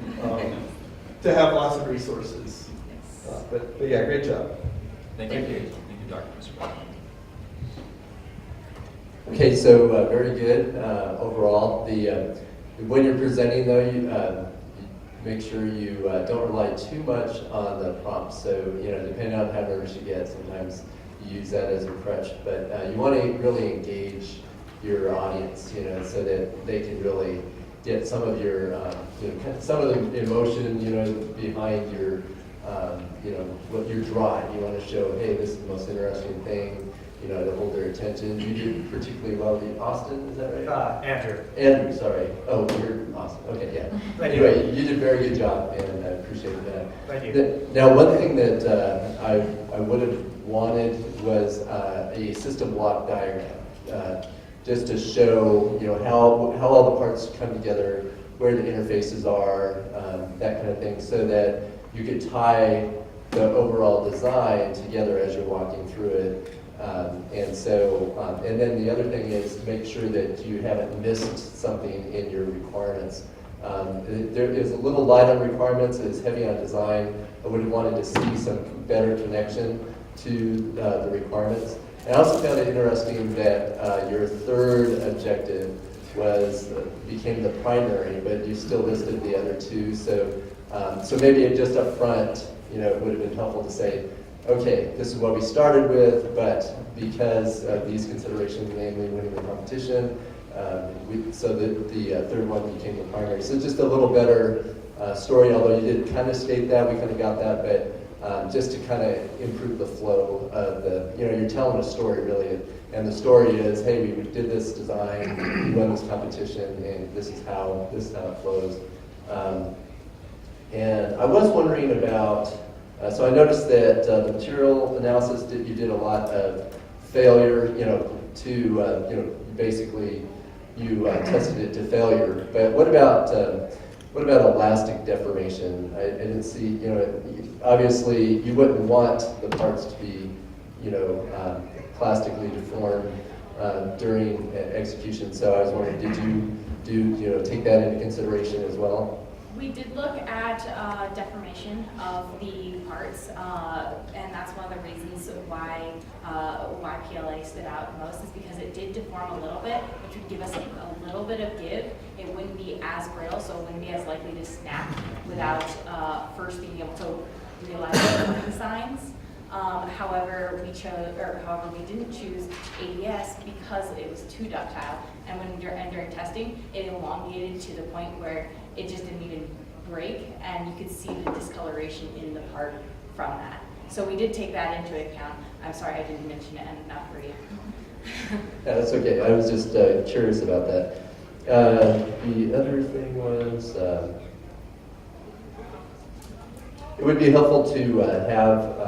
S9: to have lots of resources. But yeah, great job.
S3: Thank you. Thank you, Dr. Mr.
S10: Okay, so very good overall. When you're presenting though, you make sure you don't rely too much on the prompts. So depending on how nervous you get, sometimes you use that as a crutch. But you want to really engage your audience, so that they can really get some of your, some of the emotion, behind your, what your drive. You want to show, hey, this is the most interesting thing, to hold their attention. You did particularly well. Austin, is that right?
S4: Andrew.
S10: Andrew, sorry. Oh, you're Austin. Okay, yeah.
S4: Thank you.
S10: Anyway, you did a very good job, and I appreciate that.
S4: Thank you.
S10: Now, one thing that I would have wanted was a system block diagram, just to show, how all the parts come together, where the interfaces are, that kind of thing, so that you could tie the overall design together as you're walking through it. And then the other thing is make sure that you haven't missed something in your requirements. There is a little light on requirements, it's heavy on design. I would have wanted to see some better connection to the requirements. And I also found it interesting that your third objective became the primary, but you still listed the other two. So maybe just up front, it would have been helpful to say, okay, this is what we started with, but because of these considerations, namely winning the competition, so the third one became the primary. So just a little better story, although you did kind of state that, we kind of got that, but just to kind of improve the flow of you're telling a story really, and the story is, hey, we did this design, we won this competition, and this is how it flows. And I was wondering about, so I noticed that the material analysis, you did a lot of failure, basically you tested it to failure. But what about elastic deformation? I didn't see, obviously you wouldn't want the parts to be, plastically deformed during execution. So I was wondering, did you take that into consideration as well?
S5: We did look at deformation of the parts, and that's one of the reasons why PLA stood out most, is because it did deform a little bit, which would give us a little bit of give. It wouldn't be as brittle, so it wouldn't be as likely to snap without first being able to realize the warning signs. However, we didn't choose ABS because it was too ductile, and during testing, it elongated to the point where it just didn't even break, and you could see the discoloration in the part from that. So we did take that into account. I'm sorry I didn't mention it enough for you.
S10: Yeah, that's okay. I was just curious about that. The other thing was, it would be helpful to have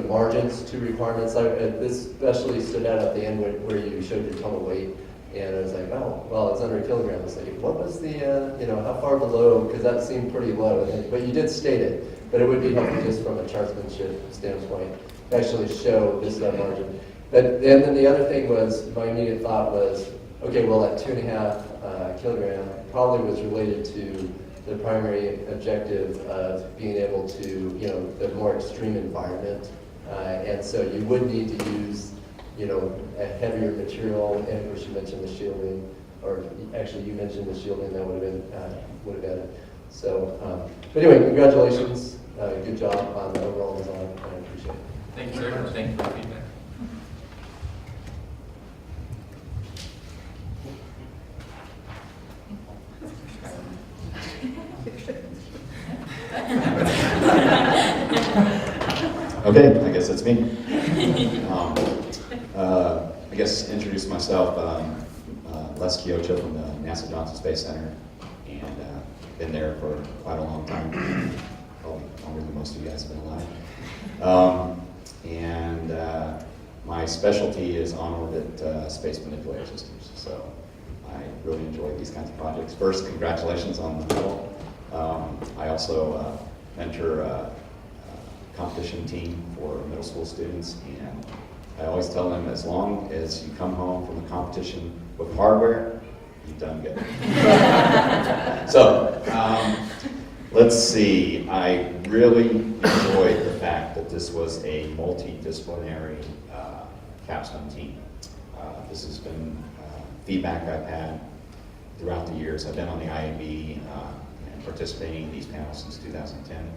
S10: margins to requirements. This especially stood out at the end where you showed your total weight, and I was like, oh, well, it's under a kilogram. I was like, what was the, how far below? Because that seemed pretty low, but you did state it. But it would be helpful just from a chartsmanship standpoint to actually show this margin. But and then the other thing was, my immediate thought was, okay, well, that 2.5 kilogram probably was related to the primary objective of being able to, the more extreme environment. And so you would need to use, a heavier material, and of course you mentioned the shielding, or actually you mentioned the shielding, that would have been it. So, but anyway, congratulations. Good job on the overall design. I appreciate it.
S3: Thank you, sir. Thank you for the feedback.
S11: Okay, I guess that's me. I guess introduce myself, Les Kiocha from the NASA Johnson Space Center, and been there for quite a long time, probably longer than most of you guys have been alive. My specialty is on-orbit space manipulator systems, so I really enjoy these kinds of projects. First, congratulations on the medal. I also mentor a competition team for middle school students, and I always tell them, as long as you come home from the competition with hardware, you've done good. So, let's see. I really enjoyed the fact that this was a multidisciplinary capstone team. This has been feedback I've had throughout the years. I've been on the IAB and participating in these panels since 2010.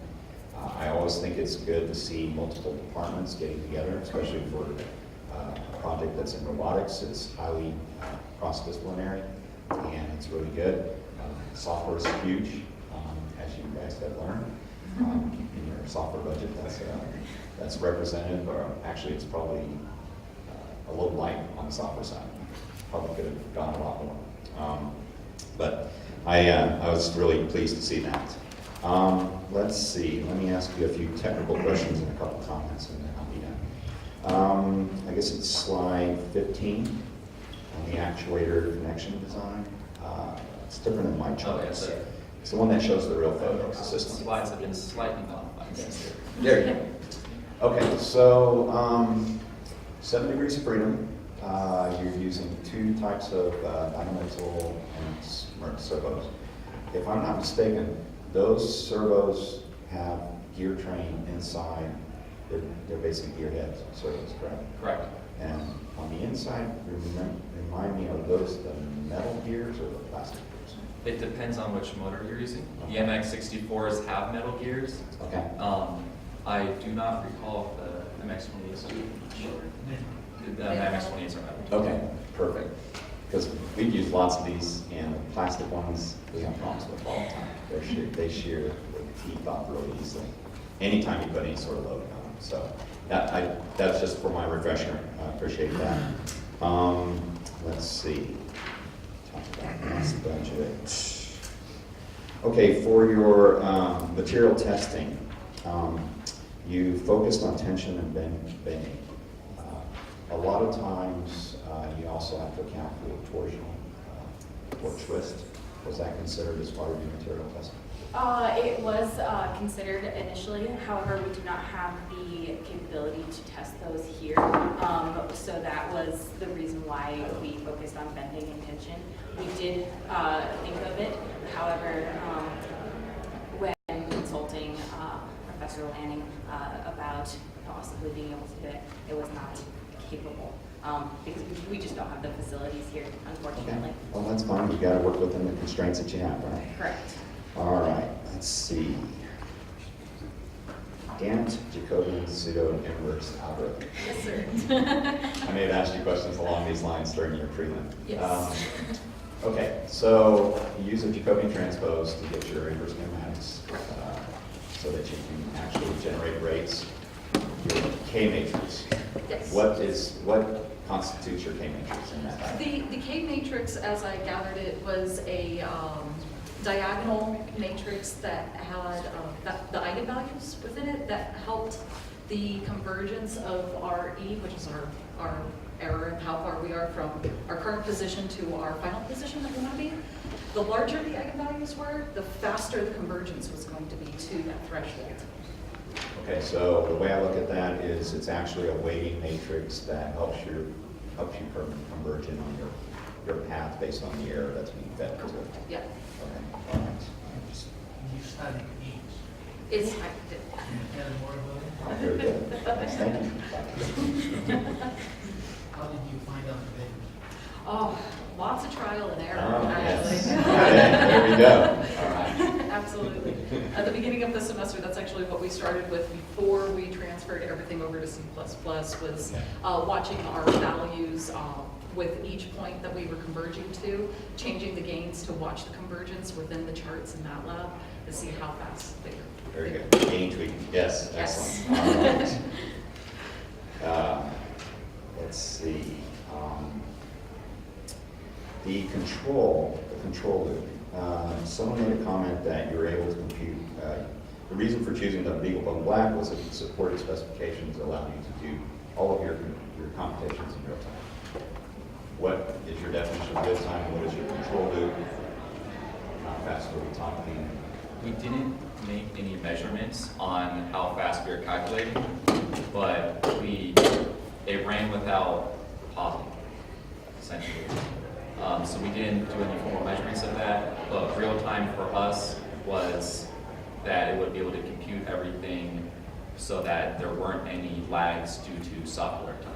S11: I always think it's good to see multiple departments getting together, especially for a project that's in robotics. It's highly cross-disciplinary, and it's really good. Software is huge, as you guys have learned. In your software budget, that's represented, or actually it's probably a little light on the software side. Probably could have gone a lot more. But I was really pleased to see that. Let's see, let me ask you a few technical questions and a couple comments, and then I'll be done. I guess it's slide 15 on the actuator connection design. It's different than my chart.
S3: Oh, yes, sir.
S11: It's the one that shows the real photo of the system.
S3: Slides have been slightly modified. Yes.
S11: There you go. Okay, so 7 degrees of freedom. You're using 2 types of dynamical and smart servos. If I'm not mistaken, those servos have gear train inside. They're basically gear heads servos, correct?
S3: Correct.
S11: And on the inside, remind me, are those the metal gears or the plastic gears?
S3: It depends on which motor you're using. The MX-64s have metal gears.
S11: Okay.
S3: I do not recall if the MX-28s do. The MX-28s are metal.
S11: Okay, perfect. Because we've used lots of these, and the plastic ones we have problems with all the time. They shear with teeth off really easily. Anytime you put any sort of load on them. So that's just for my refresher. I appreciate that. Let's see. Talk about mass budget. Okay, for your material testing, you focused on tension and bending. A lot of times, you also have to account for torsional or twist. Was that considered as part of your material testing?
S5: It was considered initially. However, we do not have the capability to test those here. So that was the reason why we focused on bending and tension. We did think of it. However, when consulting Professor Lanning about possibly being able to do it, it was not capable. Because we just don't have the facilities here, unfortunately.
S11: Okay. Well, that's fine. You've got to work within the constraints that you have, right?
S5: Correct.
S11: All right. Let's see. Gantt, Jacobian, pseudo, inverse algorithm.
S2: Yes, sir.
S11: I may have asked you questions along these lines during your prelim.
S2: Yes.
S11: Okay, so you use a Jacobian transpose to get your inverse kinematics so that you can actually generate rates. Your K matrix.
S2: Yes.
S11: What constitutes your K-matrix in that diagram?
S2: The K matrix, as I gathered it, was a diagonal matrix that had the eigenvalues within it that helped the convergence of our E, which is our error and how far we are from our current position to our final position that we want to be. The larger the eigenvalues were, the faster the convergence was going to be to that threshold.
S11: Okay, so the way I look at that is it's actually a weighting matrix that helps you converge in on your path based on the error that's being fed to it.
S2: Yeah.
S11: Okay, all right.
S1: You studied games.
S2: It's,
S1: Tell more about it.
S11: Very good. Yes, thank you.
S1: How did you find out the venue?
S2: oh, lots of trial and error,
S11: Oh, yes.
S2: actually.
S11: Okay, there we go. All right.
S2: Absolutely. At the beginning of the semester, that's actually what we started with before we transferred everything over to C++, was watching our values with each point that we were converging to, changing the gains to watch the convergence within the charts in MATLAB to see how fast they were.
S11: Very good. Gain tweaking. Yes,
S2: Yes.
S11: excellent. All right. Let's see. The control loop. Someone made a comment that you were able to compute. The reason for choosing the legal bone black was that the supported specifications allow you to do all of your computations in real time. What is your definition of real time? What is your control loop? How fast are we talking?
S3: We didn't make any measurements on how fast we were calculating, but it ran without pausing, essentially. So we didn't do any formal measurements of that, but real time for us was that it would be able to compute everything so that there weren't any lags due to software time.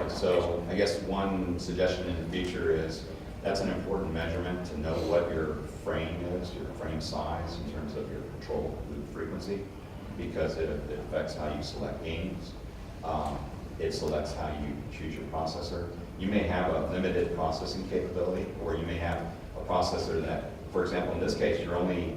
S11: So I guess one suggestion in the future is that's an important measurement to know what your frame is, your frame size in terms of your control loop frequency, because it affects how you select gains. It selects how you choose your processor. You may have a limited processing capability, or you may have a processor that, for example, in this case, you're only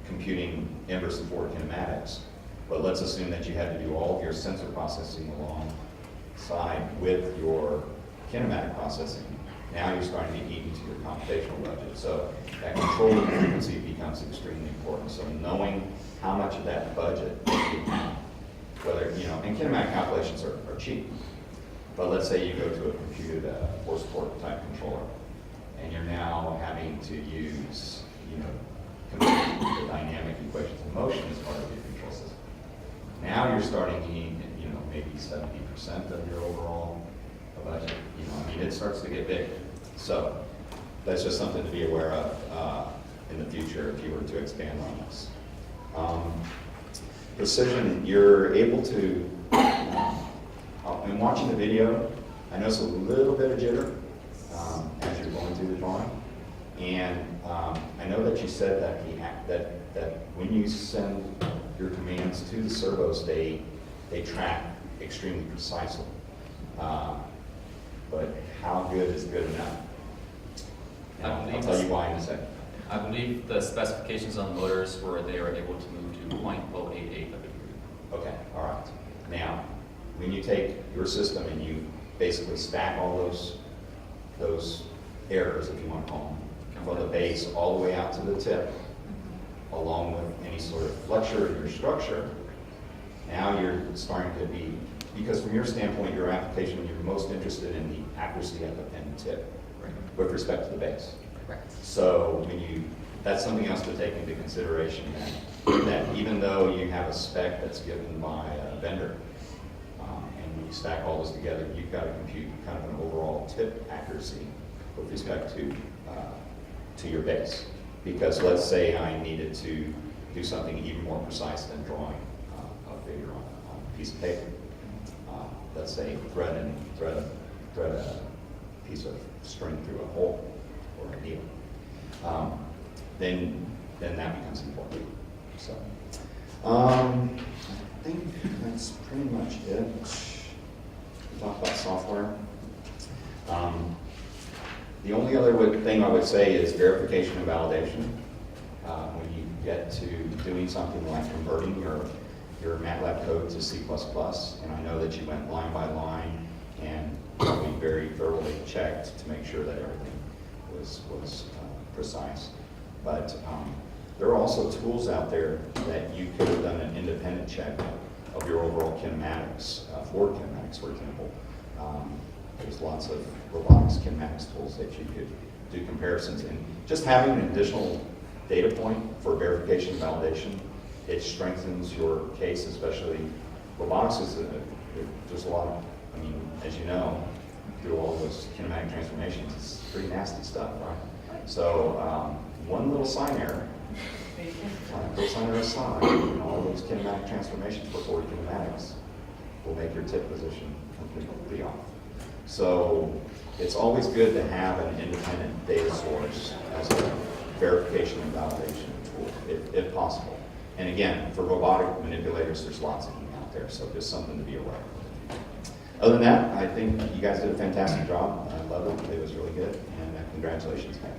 S11: computing inverse and forward kinematics, but let's assume that you had to do all of your sensor processing alongside with your kinematic processing. Now you're starting to eat into your computational budget. So that control loop frequency becomes extremely important. So knowing how much of that budget you have, whether, and kinematic calculations are cheap. But let's say you go to a computed force torque type controller, and you're now having to use, compute the dynamic equations of motion as part of your control system. Now you're starting to eat, maybe 70% of your overall budget. It starts to get big. So that's just something to be aware of in the future if you were to expand on this. Precision, you're able to, in watching the video, I noticed a little bit of jitter as you're going through the drawing. And I know that you said that when you send your commands to the servos, they track extremely precisely. But how good is good enough? And I'll tell you why in a second.
S3: I believe the specifications on the motors were they were able to move to 0.088 of a degree.
S11: Okay, all right. Now, when you take your system and you basically stack all those errors, if you want to call them, from the base all the way out to the tip, along with any sort of flexure in your structure, now you're starting to be, because from your standpoint, your application, you're most interested in the accuracy at the pen tip, right, with respect to the base.
S2: Correct.
S11: So that's something else to take into consideration, that even though you have a spec that's given by a vendor, and when you stack all those together, you've got to compute kind of an overall tip accuracy with respect to your base. Because let's say I needed to do something even more precise than drawing a figure on a piece of paper. Let's say thread a piece of string through a hole or a needle. Then that becomes important. So I think that's pretty much it. We talked about software. The only other thing I would say is verification and validation. When you get to doing something like converting your MATLAB code to C++, and I know that you went line by line and we very thoroughly checked to make sure that everything was precise. But there are also tools out there that you could have done an independent check of your overall kinematics, forward kinematics, for example. There's lots of robotics kinematics tools that you could do comparisons, and just having an additional data point for verification and validation, it strengthens your case, especially robotics is there's a lot of, I mean, as you know, through all those kinematic transformations, it's pretty nasty stuff, right? So one little sign error, aside, and all those kinematic transformations for forward kinematics will make your tip position completely off. So it's always good to have an independent data source as a verification and validation tool, if possible. And again, for robotic manipulators, there's lots of them out there, so just something to be aware of. Other than that, I think you guys did a fantastic job. I love it. It was really good, and congratulations, man.